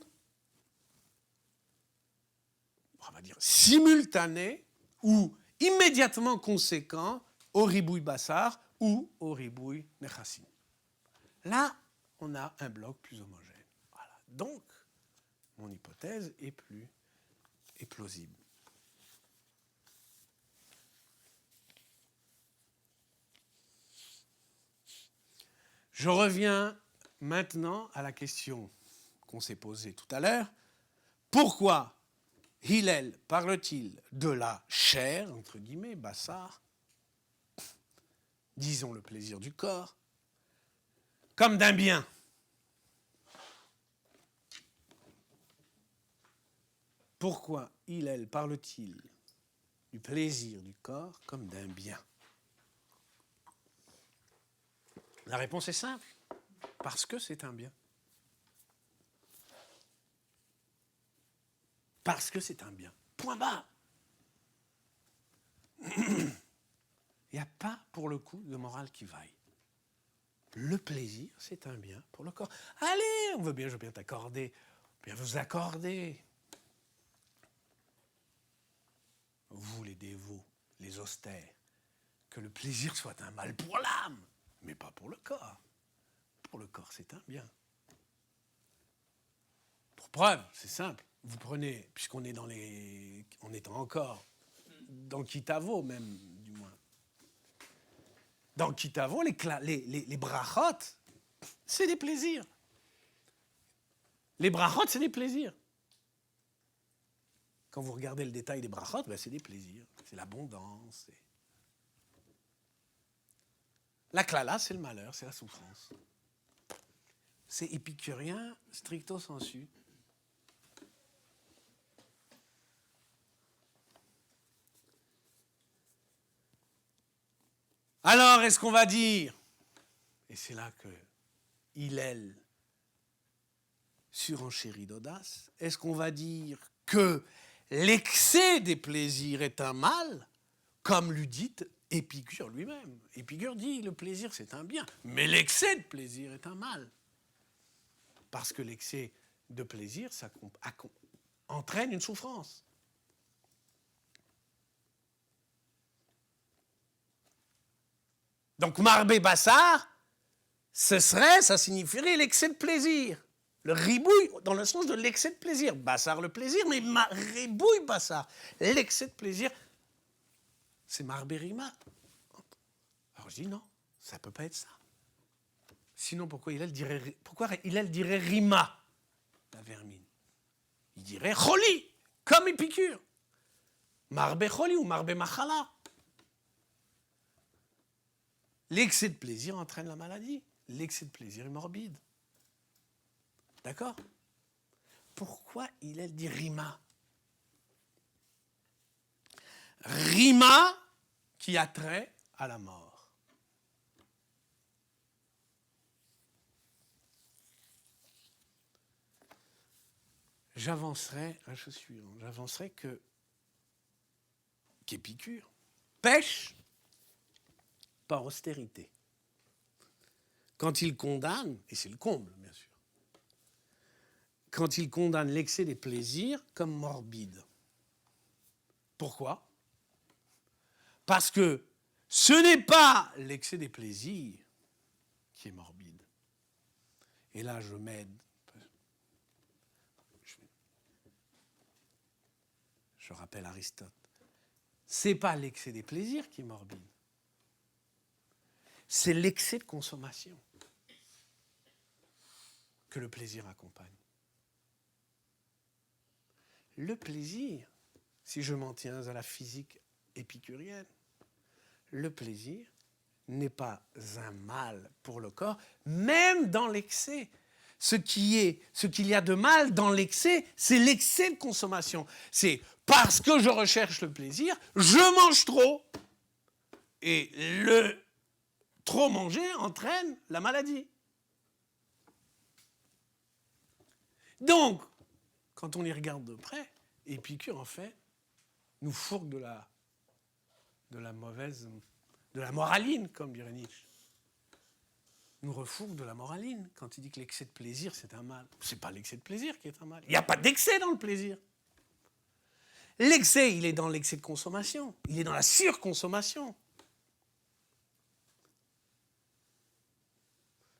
on va dire, simultanés ou immédiatement conséquents au ribouille Bassar ou au ribouille Nechassim. Là, on a un bloc plus homogène. Voilà. Donc, mon hypothèse est plausible. Je reviens maintenant à la question qu'on s'est posée tout à l'heure. Pourquoi Hillel parle-t-il de la chair, entre guillemets, Bassar, disons le plaisir du corps, comme d'un bien ? Pourquoi Hillel parle-t-il du plaisir du corps comme d'un bien ? La réponse est simple, parce que c'est un bien. Parce que c'est un bien. Point barre. Il n'y a pas, pour le coup, de morale qui vaille. Le plaisir, c'est un bien pour le corps. Allez, je veux bien t'accorder, bien vous accorder. Vous, les dévots, les austères, que le plaisir soit un mal pour l'âme, mais pas pour le corps. Pour le corps, c'est un bien. Pour preuve, c'est simple. Vous prenez, puisqu'on est on est encore dans Kitavo même, du moins. Dans Kitavo, les brachot, c'est des plaisirs. Les brachot, c'est des plaisirs. Quand vous regardez le détail des brachot, ben c'est des plaisirs. C'est l'abondance. La klala, c'est le malheur, c'est la souffrance. C'est épicurien, stricto sensu. Alors, est-ce qu'on va dire et c'est là que Hillel surenchérit d'audace, est-ce qu'on va dire que l'excès des plaisirs est un mal, comme lui dit Épicure lui-même. Épicure dit le plaisir c'est un bien, mais l'excès de plaisir est un mal. Parce que l'excès de plaisir, ça entraîne une souffrance. Donc Marbé Bassar, ça signifierait l'excès de plaisir. Le ribouille, dans le sens de l'excès de plaisir. Bassar le plaisir, mais ribouille Bassar. L'excès de plaisir, c'est Marbé Rima. Alors je dis non, ça ne peut pas être ça. Sinon, pourquoi Hillel dirait Rima, la vermine? Il dirait Choli, comme Épicure. Marbé Choli ou Marbé Machala. L'excès de plaisir entraîne la maladie. L'excès de plaisir est morbide. D'accord? Pourquoi Hillel dit Rima? Rima qui a trait à la mort. J'avancerai à la chose suivante. J'avancerai qu'Épicure pêche par austérité. Quand il condamne, et c'est le comble, bien sûr, quand il condamne l'excès des plaisirs comme morbide. Pourquoi? Parce que ce n'est pas l'excès des plaisirs qui est morbide. Et là, je m'aide. Je rappelle Aristote. Ce n'est pas l'excès des plaisirs qui est morbide. C'est l'excès de consommation que le plaisir accompagne. Le plaisir, si je m'en tiens à la physique épicurienne, le plaisir n'est pas un mal pour le corps, même dans l'excès. Ce qu'il y a de mal dans l'excès, c'est l'excès de consommation. C'est parce que je recherche le plaisir, je mange trop. Et le trop manger entraîne la maladie. Donc, quand on y regarde de près, Épicure, en fait, nous fourgue de la mauvaise, de la moraline, comme dirait Nietzsche. Nous refourgue de la moraline quand il dit que l'excès de plaisir, c'est un mal. Ce n'est pas l'excès de plaisir qui est un mal. Il n'y a pas d'excès dans le plaisir. L'excès, il est dans l'excès de consommation. Il est dans la surconsommation.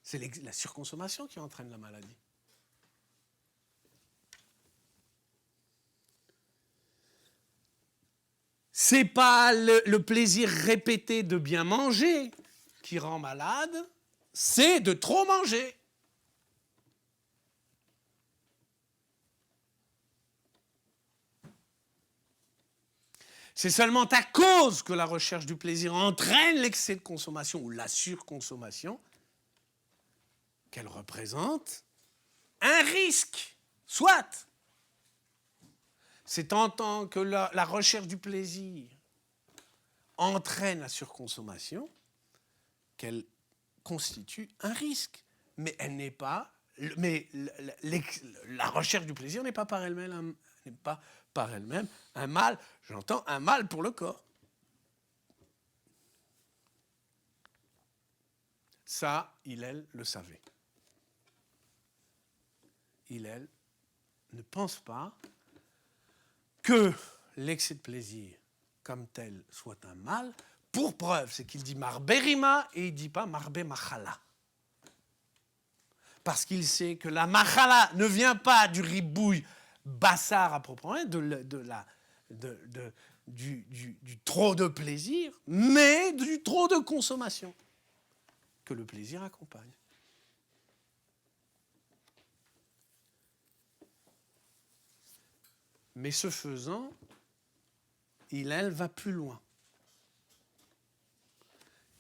C'est la surconsommation qui entraîne la maladie. C'est pas le plaisir répété de bien manger qui rend malade, c'est de trop manger. C'est seulement à cause que la recherche du plaisir entraîne l'excès de consommation ou la surconsommation qu'elle représente un risque, soit. C'est en tant que la recherche du plaisir entraîne la surconsommation qu'elle constitue un risque. Mais elle n'est pas. Mais la recherche du plaisir n'est pas par elle-même un mal. J'entends un mal pour le corps. Ça, Hillel le savait. Hillel ne pense pas que l'excès de plaisir comme tel soit un mal. Pour preuve, c'est qu'il dit Marbé Rima et il ne dit pas Marbé Machala. Parce qu'il sait que la Machala ne vient pas du ribouille bassar à proprement du trop de plaisir, mais du trop de consommation que le plaisir accompagne. Mais ce faisant, Hillel va plus loin.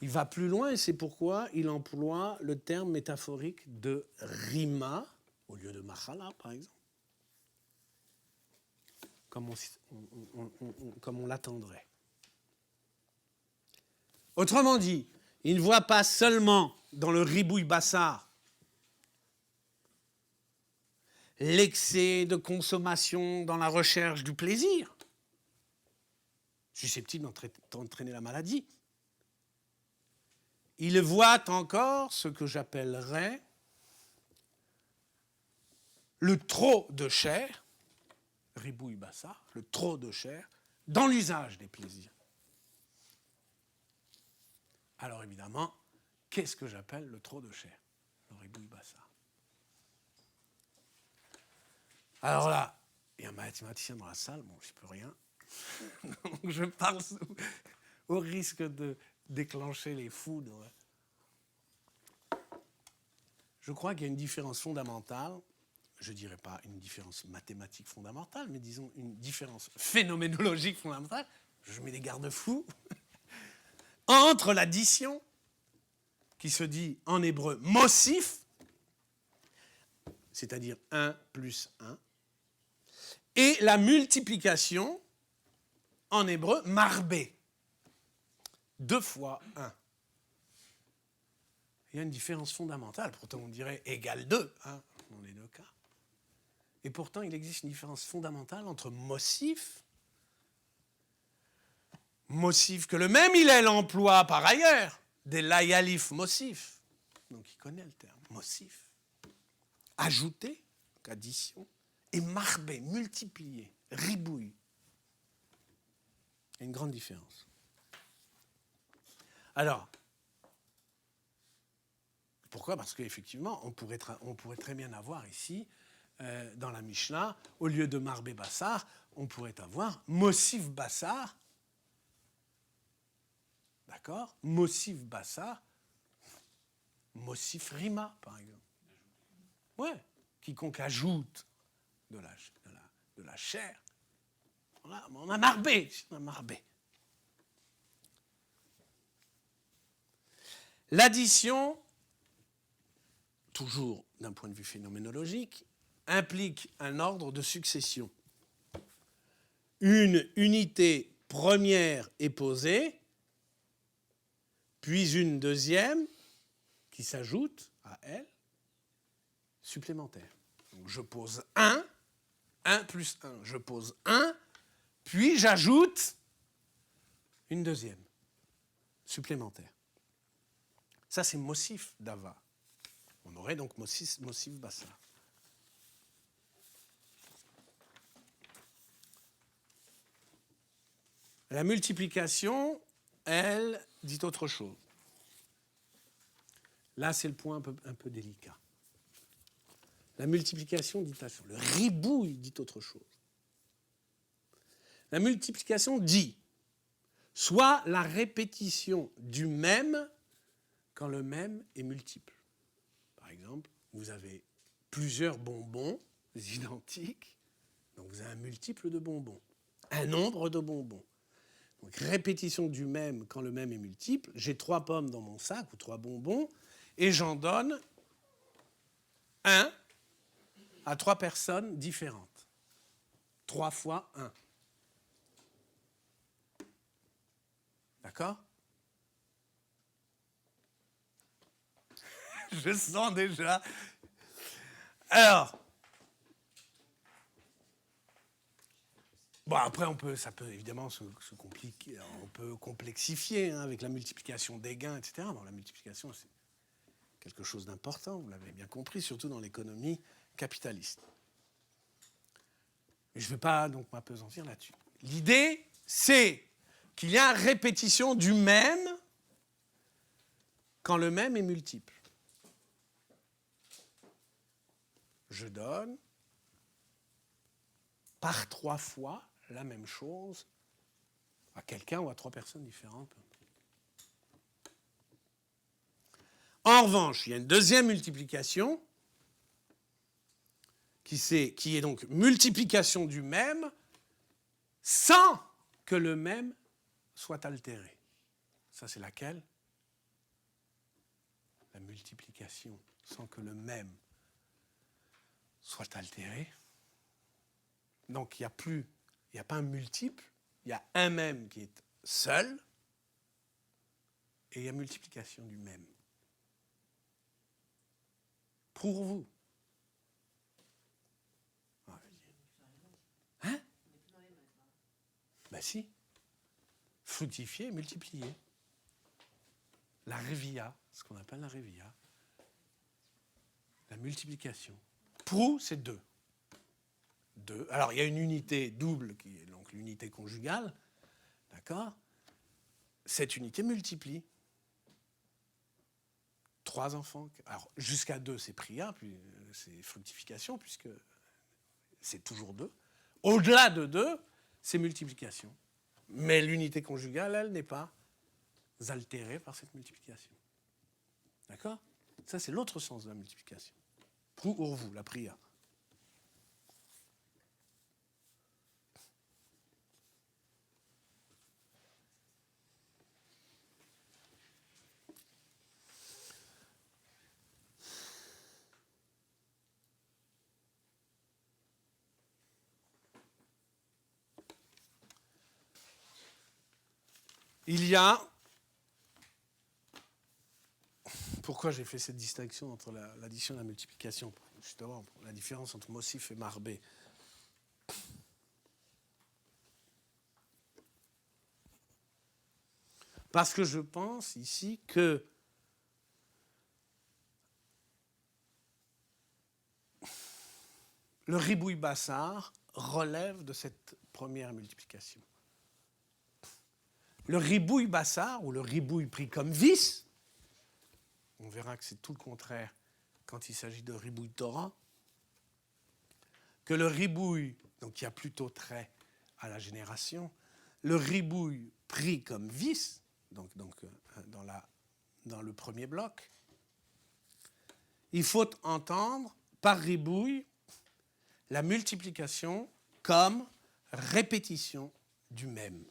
Il va plus loin et c'est pourquoi il emploie le terme métaphorique de rima au lieu de machala, par exemple. Comme on l'attendrait. Autrement dit, il ne voit pas seulement dans le ribouille bassard l'excès de consommation dans la recherche du plaisir, susceptible d'entraîner la maladie. Il voit encore ce que j'appellerais le trop de chair, ribouille bassard, le trop de chair, dans l'usage des plaisirs. Alors évidemment, qu'est-ce que j'appelle le trop de chair, le ribouille bassard? Alors là, il y a un mathématicien dans la salle, bon, je ne peux rien. Donc je parle au risque de déclencher les foudres. Je crois qu'il y a une différence fondamentale, je ne dirais pas une différence mathématique fondamentale, mais disons une différence phénoménologique fondamentale, je mets des garde-fous, entre l'addition, qui se dit en hébreu mosif, c'est-à-dire 1 plus 1, et la multiplication, en hébreu, marbé, 2 fois 1. Il y a une différence fondamentale, pourtant on dirait égal 2, hein, dans les deux cas. Et pourtant il existe une différence fondamentale entre mosif que le même Hillel emploie par ailleurs, des layalif mosif, donc il connaît le terme, mosif, ajouter, addition, et marbé, multiplier, ribouille. Il y a une grande différence. Alors, pourquoi ? Parce qu'effectivement, on pourrait très bien avoir ici, dans la Mishnah, au lieu de marbé bassar, on pourrait avoir mosif bassar. D'accord ? Mosif bassar, mosif rima, par exemple. Ouais, quiconque ajoute de la chair. On a marbé. L'addition, toujours d'un point de vue phénoménologique, implique un ordre de succession. Une unité première est posée, puis une deuxième qui s'ajoute à elle, supplémentaire. Donc je pose 1 plus 1. Je pose 1, puis j'ajoute une deuxième, supplémentaire. Ça, c'est mosif d'ava. On aurait donc mosif bassar. La multiplication, elle, dit autre chose. Là, c'est le point un peu délicat. La multiplication dit autre chose. Le ribouille dit autre chose. La multiplication dit soit la répétition du même quand le même est multiple. Par exemple, vous avez plusieurs bonbons identiques, donc vous avez un multiple de bonbons, un nombre de bonbons. Donc répétition du même quand le même est multiple, j'ai 3 pommes dans mon sac ou 3 bonbons, et j'en donne 1 à 3 personnes différentes. 3 fois 1. D'accord ? Je sens déjà. Alors, bon, après, ça peut évidemment se compliquer, on peut complexifier avec la multiplication des gains, etc. Bon, la multiplication, c'est quelque chose d'important, vous l'avez bien compris, surtout dans l'économie capitaliste. Mais je ne vais pas donc m'appesantir là-dessus. L'idée, c'est qu'il y a répétition du même quand le même est multiple. Je donne par 3 fois la même chose à quelqu'un ou à 3 personnes différentes. En revanche, il y a une deuxième multiplication qui est donc multiplication du même sans que le même soit altéré. Ça, c'est laquelle ? La multiplication sans que le même soit altéré. Donc, il n'y a pas un multiple, il y a un même qui est seul. et il y a multiplication du même. Pour vous. Hein? Ben si. Fructifier, multiplier. La révia, ce qu'on appelle la révia. La multiplication. Prou, c'est 2. 2. Alors, il y a une unité double, qui est donc l'unité conjugale. D'accord? Cette unité multiplie. 3 enfants. Alors, jusqu'à 2, c'est pria, puis c'est fructification, puisque c'est toujours 2. Au-delà de 2, c'est multiplication. Mais l'unité conjugale, elle, n'est pas altérée par cette multiplication. D'accord? Ça, c'est l'autre sens de la multiplication. Prou urvu, la pria. Il y a... Pourquoi j'ai fait cette distinction entre l'addition et la multiplication? Justement, la différence entre Mossif et Marbé. Parce que je pense ici que le ribouille bassar relève de cette première multiplication. Le ribouille bassar, ou le ribouille pris comme vice, on verra que c'est tout le contraire quand il s'agit de ribouille Torah, que le ribouille, donc il y a plutôt trait à la génération, le ribouille pris comme vice, donc dans le premier bloc, il faut entendre par ribouille la multiplication comme répétition du même.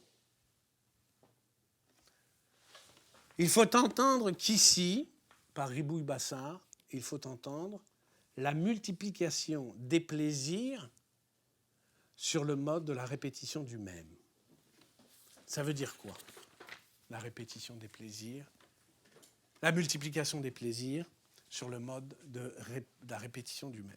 Il faut entendre qu'ici, par ribouille bassar, il faut entendre la multiplication des plaisirs sur le mode de la répétition du même. Ça veut dire quoi? La répétition des plaisirs, la multiplication des plaisirs sur le mode de la répétition du même.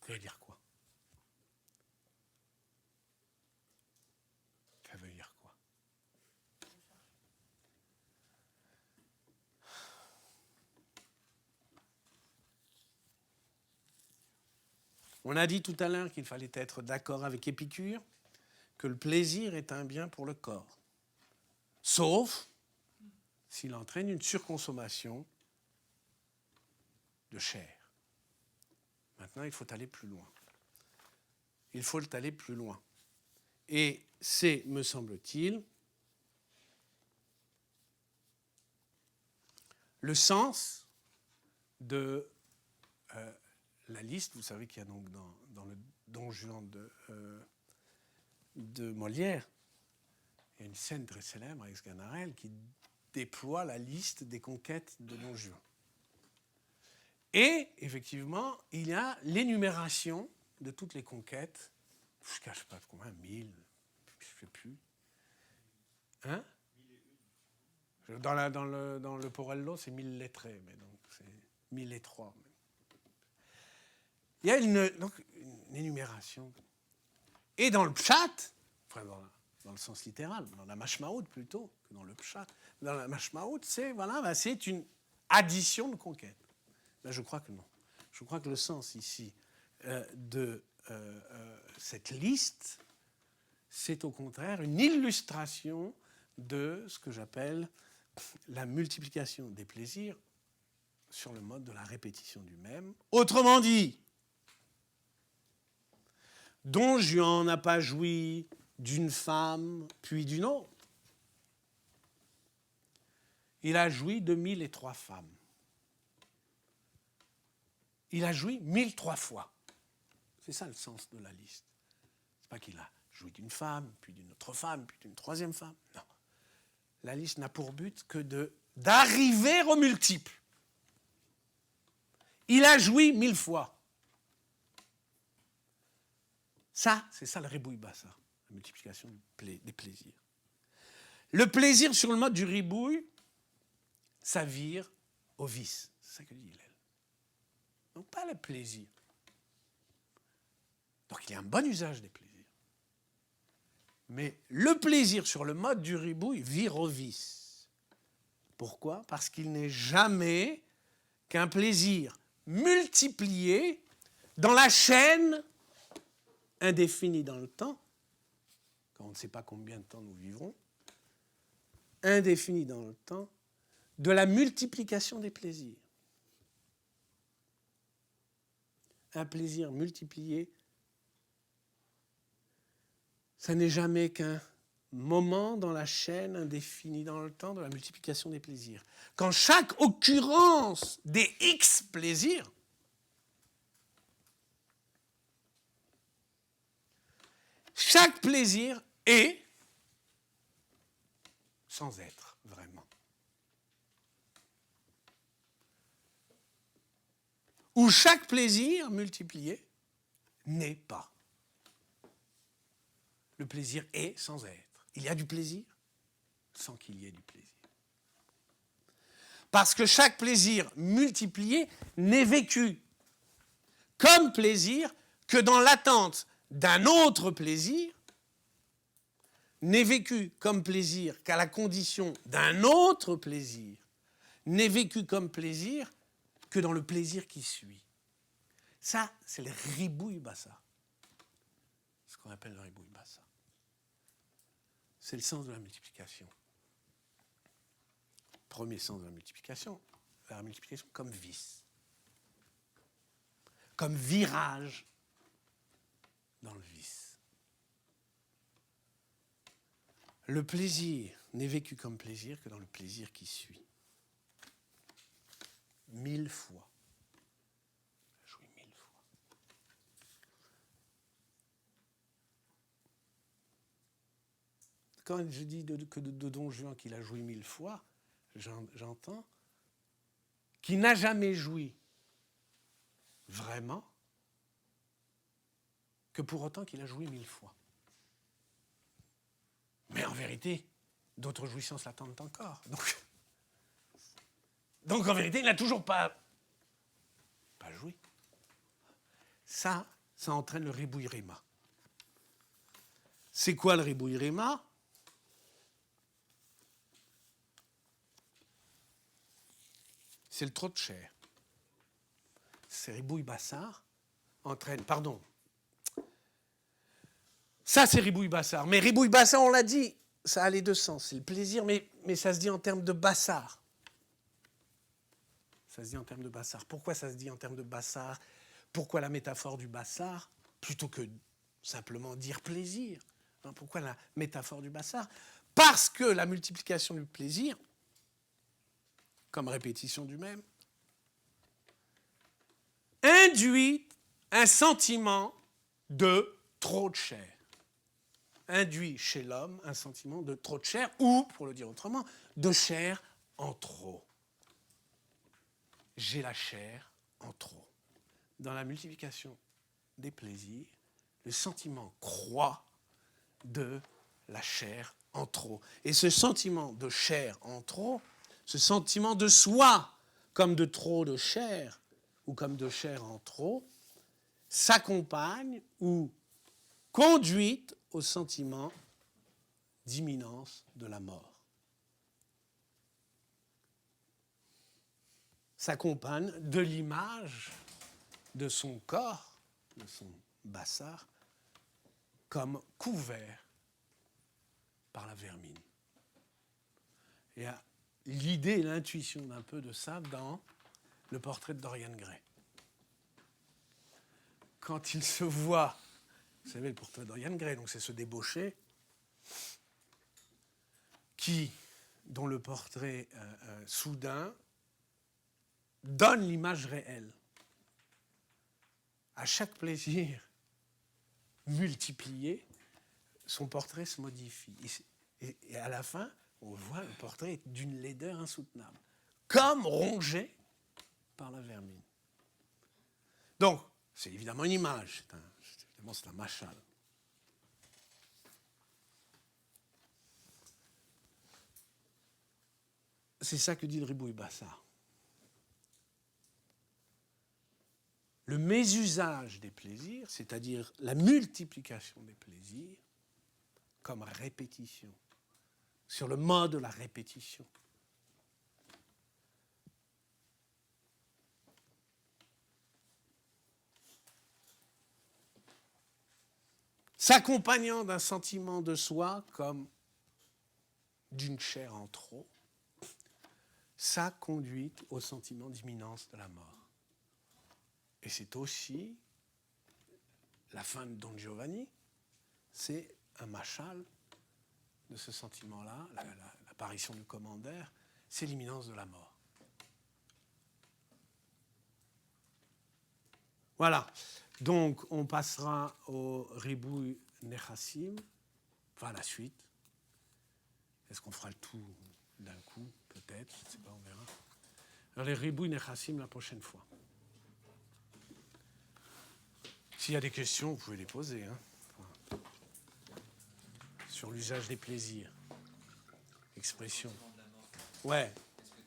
Ça veut dire quoi? Ça veut dire quoi? On a dit tout à l'heure qu'il fallait être d'accord avec Épicure, que le plaisir est un bien pour le corps, sauf s'il entraîne une surconsommation de chair. Maintenant, il faut aller plus loin. Il faut aller plus loin. Et c'est, me semble-t-il, le sens de la liste. Vous savez qu'il y a donc dans le Don Juan de Molière, il y a une scène très célèbre avec Sganarelle qui déploie la liste des conquêtes de Don Juan. Et, effectivement, il y a l'énumération de toutes les conquêtes, jusqu'à, je ne sais pas combien, 1000, je ne sais plus. Hein? Dans le Porello, c'est 1000 lettrés, mais donc c'est 1003. Il y a une énumération. Et dans le pshat, enfin dans le sens littéral, dans la mashmaout plutôt que dans le pshat, dans la mashmaout, c'est une addition de conquêtes. Là, je crois que non. Je crois que le sens ici de cette liste, c'est au contraire une illustration de ce que j'appelle la multiplication des plaisirs sur le mode de la répétition du même. Autrement dit, Don Juan n'a pas joui d'une femme puis d'une autre. Il a joui de 1003 femmes. Il a joui 1003 fois. C'est ça le sens de la liste. Ce n'est pas qu'il a joui d'une femme, puis d'une autre femme, puis d'une troisième femme. Non. La liste n'a pour but que d'arriver au multiple. Il a joui 1000 fois. Ça, c'est ça le ribouille bassar. la multiplication des plaisirs. Le plaisir sur le mode du ribouille, ça vire au vice. C'est ça que dit Hillel. Donc pas le plaisir. Donc il y a un bon usage des plaisirs. Mais le plaisir sur le mode du ribouille vire au vice. Pourquoi ? Parce qu'il n'est jamais qu'un plaisir multiplié dans la chaîne indéfinie dans le temps, quand on ne sait pas combien de temps nous vivrons, indéfinie dans le temps, de la multiplication des plaisirs. Un plaisir multiplié, ça n'est jamais qu'un moment dans la chaîne indéfinie dans le temps de la multiplication des plaisirs. Quand chaque occurrence des X plaisirs chaque plaisir est sans être vraiment. Ou chaque plaisir multiplié n'est pas. Le plaisir est sans être. Il y a du plaisir sans qu'il y ait du plaisir. Parce que chaque plaisir multiplié n'est vécu comme plaisir que dans l'attente d'un autre plaisir, n'est vécu comme plaisir qu'à la condition d'un autre plaisir, n'est vécu comme plaisir que dans le plaisir qui suit. Ça, c'est le ribouille bassa. Ce qu'on appelle le ribouille bassa. C'est le sens de la multiplication. Premier sens de la multiplication comme vice. Comme virage dans le vice. Le plaisir n'est vécu comme plaisir que dans le plaisir qui suit. 1000 fois. Joui 1000 fois. Quand je dis de Don Juan qu'il a joui 1000 fois, j'entends qu'il n'a jamais joui vraiment que pour autant qu'il a joui 1000 fois. Mais en vérité, d'autres jouissances l'attendent encore. Donc en vérité, il n'a toujours pas joui. Ça entraîne le ribouille réma. C'est quoi le ribouille réma ? C'est le trop de chair. C'est ribouille bassar entraîne, ça, c'est ribouille bassar. Mais ribouille bassar, on l'a dit, ça a les deux sens. C'est le plaisir, mais ça se dit en termes de bassar. Ça se dit en termes de bassar. Pourquoi ça se dit en termes de bassar ? Pourquoi la métaphore du bassar, plutôt que simplement dire plaisir ? Pourquoi la métaphore du bassar ? Parce que la multiplication du plaisir, comme répétition du même, induit un sentiment de trop de chair. Induit chez l'homme un sentiment de trop de chair, ou, pour le dire autrement, de chair en trop. J'ai la chair en trop. Dans la multiplication des plaisirs, le sentiment croît de la chair en trop. Et ce sentiment de chair en trop, ce sentiment de soi comme de trop de chair, ou comme de chair en trop, s'accompagne ou conduit au sentiment d'imminence de la mort. S'accompagne de l'image de son corps, de son bassar, comme couvert par la vermine. Il y a l'idée et l'intuition d'un peu de ça dans le portrait de Dorian Gray. Quand il se voit, vous savez le portrait de Dorian Gray, donc c'est ce débauché dont le portrait soudain donne l'image réelle. À chaque plaisir multiplié, son portrait se modifie. Et à la fin, on voit le portrait d'une laideur insoutenable, comme rongé par la vermine. Donc, c'est évidemment une image, c'est un machal. c'est ça que dit le Ribouille Bassar. Le mésusage des plaisirs, c'est-à-dire la multiplication des plaisirs, comme répétition, sur le mode de la répétition. S'accompagnant d'un sentiment de soi comme d'une chair en trop, ça conduit au sentiment d'imminence de la mort. Et c'est aussi la fin de Don Giovanni, c'est un machal de ce sentiment-là, l'apparition du commandaire, c'est l'imminence de la mort. Voilà. Donc, on passera au Ribouille Nechassim, enfin la suite. Est-ce qu'on fera le tout d'un coup? Peut-être, je ne sais pas, on verra. Alors, les Ribouille Nechassim la prochaine fois. S'il y a des questions, vous pouvez les poser. Hein. Voilà. Sur l'usage des plaisirs. Expression. Ouais.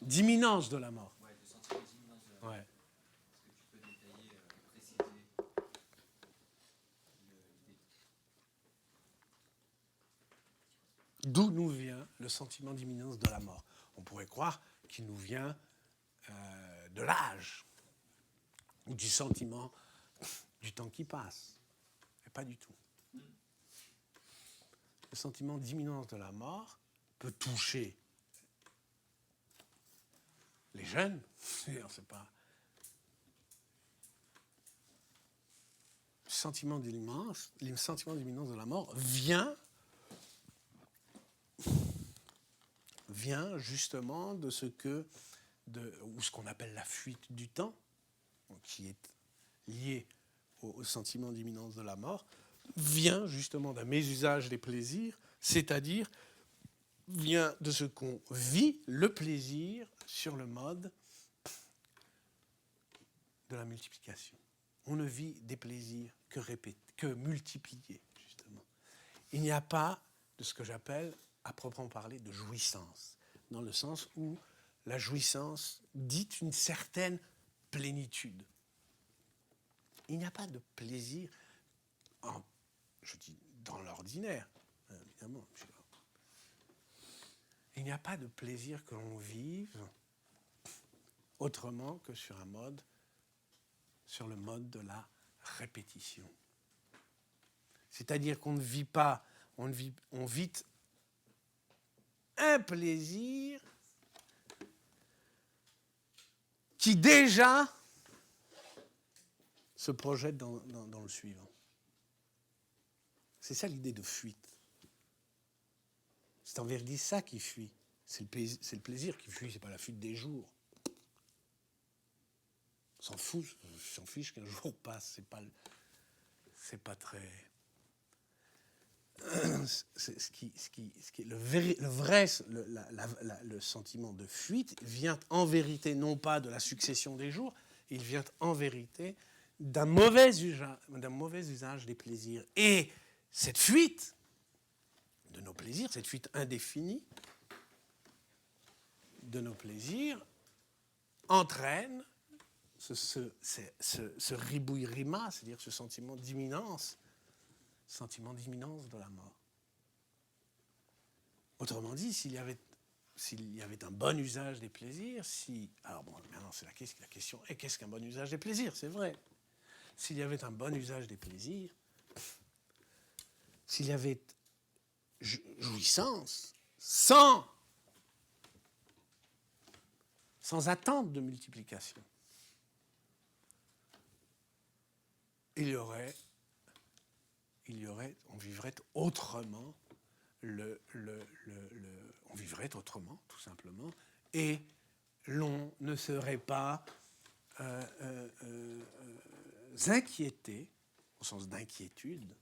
D'imminence de la mort. Ouais, de sentiment d'imminence de la mort. Ouais. Est-ce que tu peux détailler, préciser D'où nous vient le sentiment d'imminence de la mort? On pourrait croire qu'il nous vient de l'âge ou du sentiment du temps qui passe. Mais pas du tout. Le sentiment d'imminence de la mort peut toucher les jeunes. C'est pas... Le sentiment d'imminence de la mort vient justement de ce qu'on appelle la fuite du temps, qui est liée au sentiment d'imminence de la mort, vient justement d'un mésusage des plaisirs, c'est-à-dire vient de ce qu'on vit le plaisir sur le mode de la multiplication. On ne vit des plaisirs que multipliés, justement. Il n'y a pas de ce que j'appelle, à proprement parler, de jouissance, dans le sens où la jouissance dit une certaine plénitude. Il n'y a pas de plaisir, je dis dans l'ordinaire, évidemment. Il n'y a pas de plaisir que l'on vive autrement que sur le mode de la répétition. C'est-à-dire qu'on ne vit pas, on vit un plaisir qui déjà se projette dans le suivant. C'est ça l'idée de fuite. C'est en vérité ça qui fuit. C'est le plaisir qui fuit, c'est pas la fuite des jours. On s'en fiche qu'un jour passe, c'est pas très... Le sentiment de fuite vient en vérité non pas de la succession des jours, il vient en vérité d'un mauvais usage des plaisirs. Et cette fuite de nos plaisirs, cette fuite indéfinie de nos plaisirs, entraîne ce ribouille-rima, c'est-à-dire ce sentiment d'imminence de la mort. Autrement dit, s'il y avait un bon usage des plaisirs, alors bon, maintenant c'est la question est qu'est-ce qu'un bon usage des plaisirs? C'est vrai. S'il y avait un bon usage des plaisirs, s'il y avait jouissance, sans attente de multiplication, on vivrait autrement, on vivrait autrement, tout simplement, et l'on ne serait pas inquiété, au sens d'inquiétude,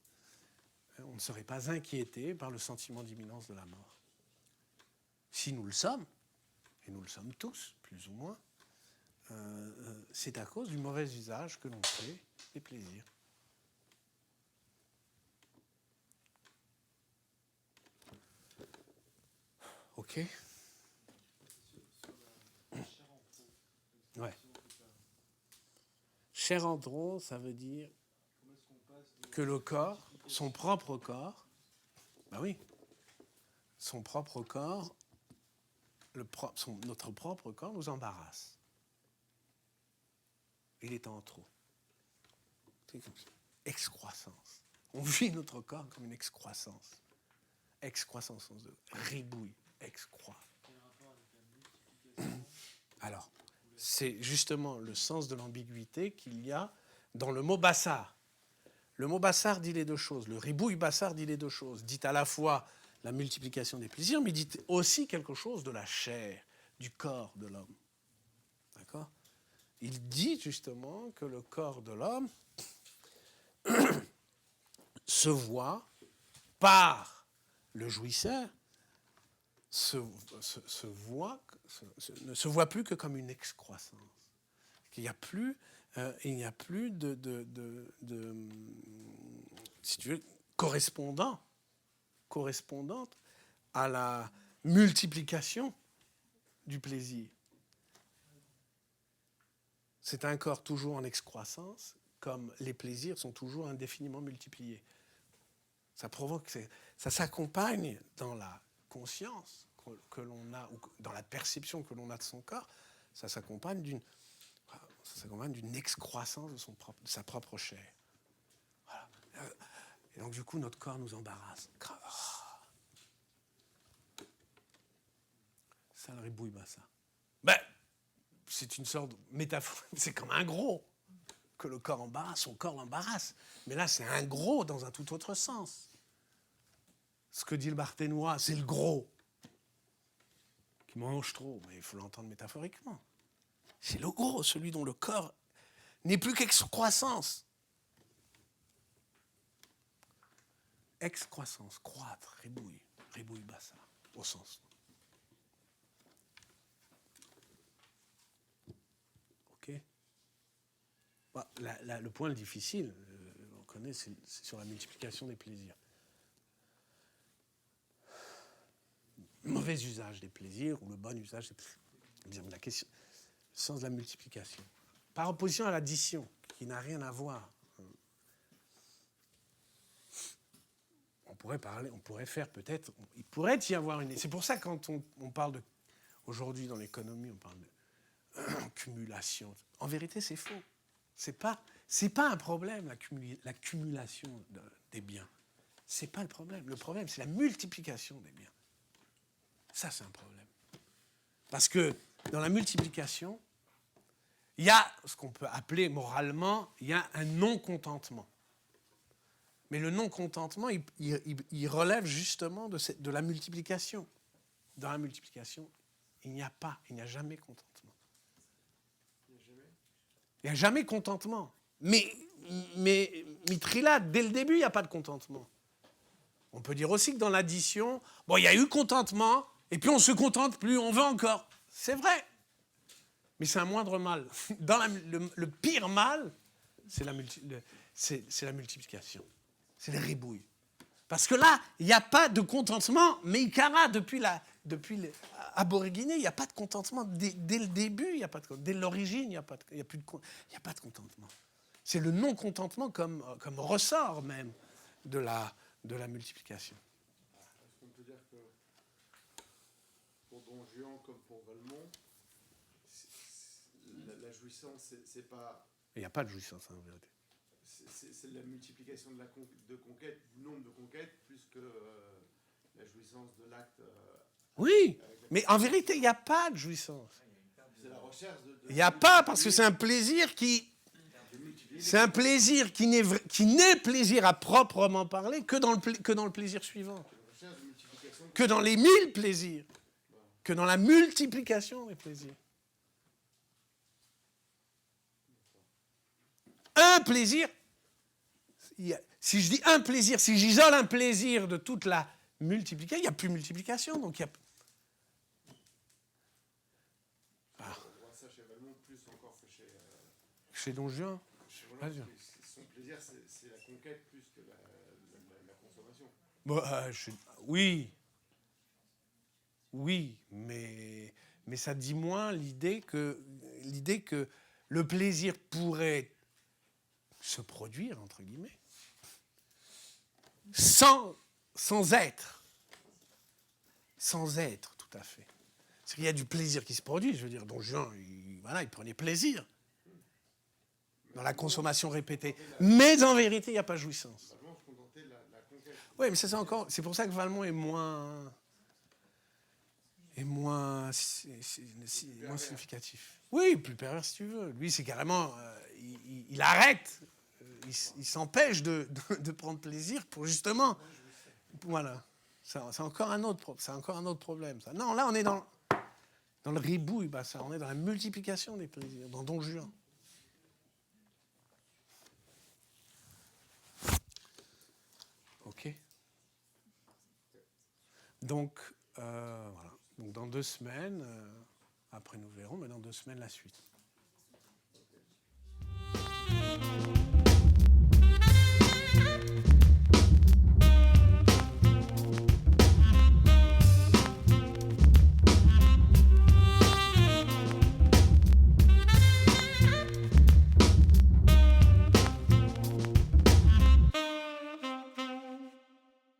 on ne serait pas inquiété par le sentiment d'imminence de la mort. Si nous le sommes, et nous le sommes tous, plus ou moins, c'est à cause du mauvais usage que l'on fait des plaisirs. OK ? Ouais. Chair andron, ça veut dire que le corps, son propre corps, ben oui, son propre corps, notre propre corps nous embarrasse. Il est en trop. C'est comme ça. Excroissance. On vit notre corps comme une excroissance. Excroissance, sens de ribouille, excroît. Alors, c'est justement le sens de l'ambiguïté qu'il y a dans le mot bassar. Le mot bassar dit les deux choses. Le ribouille bassar dit les deux choses. Dit à la fois la multiplication des plaisirs, mais dit aussi quelque chose de la chair, du corps de l'homme. D'accord ? Il dit justement que le corps de l'homme se voit par le jouisseur, ne se voit plus que comme une excroissance. Il n'y a plus, de si tu veux, correspondante à la multiplication du plaisir. C'est un corps toujours en excroissance, comme les plaisirs sont toujours indéfiniment multipliés. Ça provoque, ça s'accompagne dans la conscience que l'on a, ou dans la perception que l'on a de son corps, ça s'accompagne d'une excroissance de sa propre chair. Voilà. Et donc du coup, notre corps nous embarrasse. Ça le ribouille, ça. Ben, c'est une sorte de métaphore. C'est comme un gros que le corps embarrasse, son corps l'embarrasse. Mais là, c'est un gros dans un tout autre sens. Ce que dit le Barthénois, c'est le gros qui mange trop, mais il faut l'entendre métaphoriquement. C'est le gros, celui dont le corps n'est plus qu'excroissance. Excroissance, croître, ribouille bassa, au sens. Ok. Bah, le point difficile, on connaît, c'est sur la multiplication des plaisirs. Mauvais usage des plaisirs ou le bon usage des plaisirs. La question, le sens de la multiplication. Par opposition à l'addition, qui n'a rien à voir. On pourrait faire peut-être, il pourrait y avoir une... C'est pour ça que quand on parle de... Aujourd'hui, dans l'économie, on parle de cumulation. En vérité, c'est faux. C'est pas un problème, l'accumulation des biens. C'est pas le problème. Le problème, c'est la multiplication des biens. Ça, c'est un problème. Parce que dans la multiplication, il y a ce qu'on peut appeler moralement, il y a un non-contentement. Mais le non-contentement, il relève justement de la multiplication. Dans la multiplication, il n'y a jamais contentement. Il n'y a jamais contentement. Mais Mitrila, dès le début, il n'y a pas de contentement. On peut dire aussi que dans l'addition, bon, il y a eu contentement, et puis on ne se contente plus, on veut encore. C'est vrai. Mais c'est un moindre mal. Le pire mal, c'est la multiplication. C'est les ribouilles. Parce que là, il n'y a pas de contentement, mais Ikara, depuis Aborigine, il n'y a pas de contentement. Dès le début, dès l'origine, il n'y a pas de contentement. C'est le non-contentement comme ressort même de la multiplication. Est-ce qu'on peut dire que pour Don Juan comme pour Valmont, la jouissance, c'est pas... Il n'y a pas de jouissance, en vérité. C'est la multiplication de conquêtes, du nombre de conquêtes, plus que la jouissance de l'acte. Oui, mais en vérité, il n'y a pas de jouissance. C'est la recherche de il n'y a pas, parce que c'est un plaisir qui... C'est un plaisir qui n'est plaisir à proprement parler que dans le plaisir suivant. Que dans les 1000 plaisirs. Que dans la multiplication des plaisirs. Un plaisir, si je dis un plaisir, si j'isole un plaisir de toute la multiplication, il n'y a plus multiplication. Donc il y a... On voit ça chez Valmont plus encore que chez Don Juan. Son plaisir, c'est la conquête plus que la consommation. Bon, oui, mais mais ça dit moins l'idée que le plaisir pourrait se produire, entre guillemets, sans être. Sans être, tout à fait. C'est qu'il y a du plaisir qui se produit. Je veux dire, Don Juan, il prenait plaisir dans la consommation répétée. Mais en vérité, il n'y a pas jouissance. Valmont se contentait de la conquête. Oui, mais ça, c'est pour ça que Valmont est moins significatif. Oui, plus pervers si tu veux. Lui, c'est carrément... il arrête, il s'empêche de prendre plaisir pour justement... Voilà. C'est encore un autre problème. Ça. Non, là, on est dans le ribouille, on est dans la multiplication des plaisirs, dans Don Juan. OK. Donc, voilà. Donc, dans 2 semaines, après nous verrons, mais dans 2 semaines, la suite.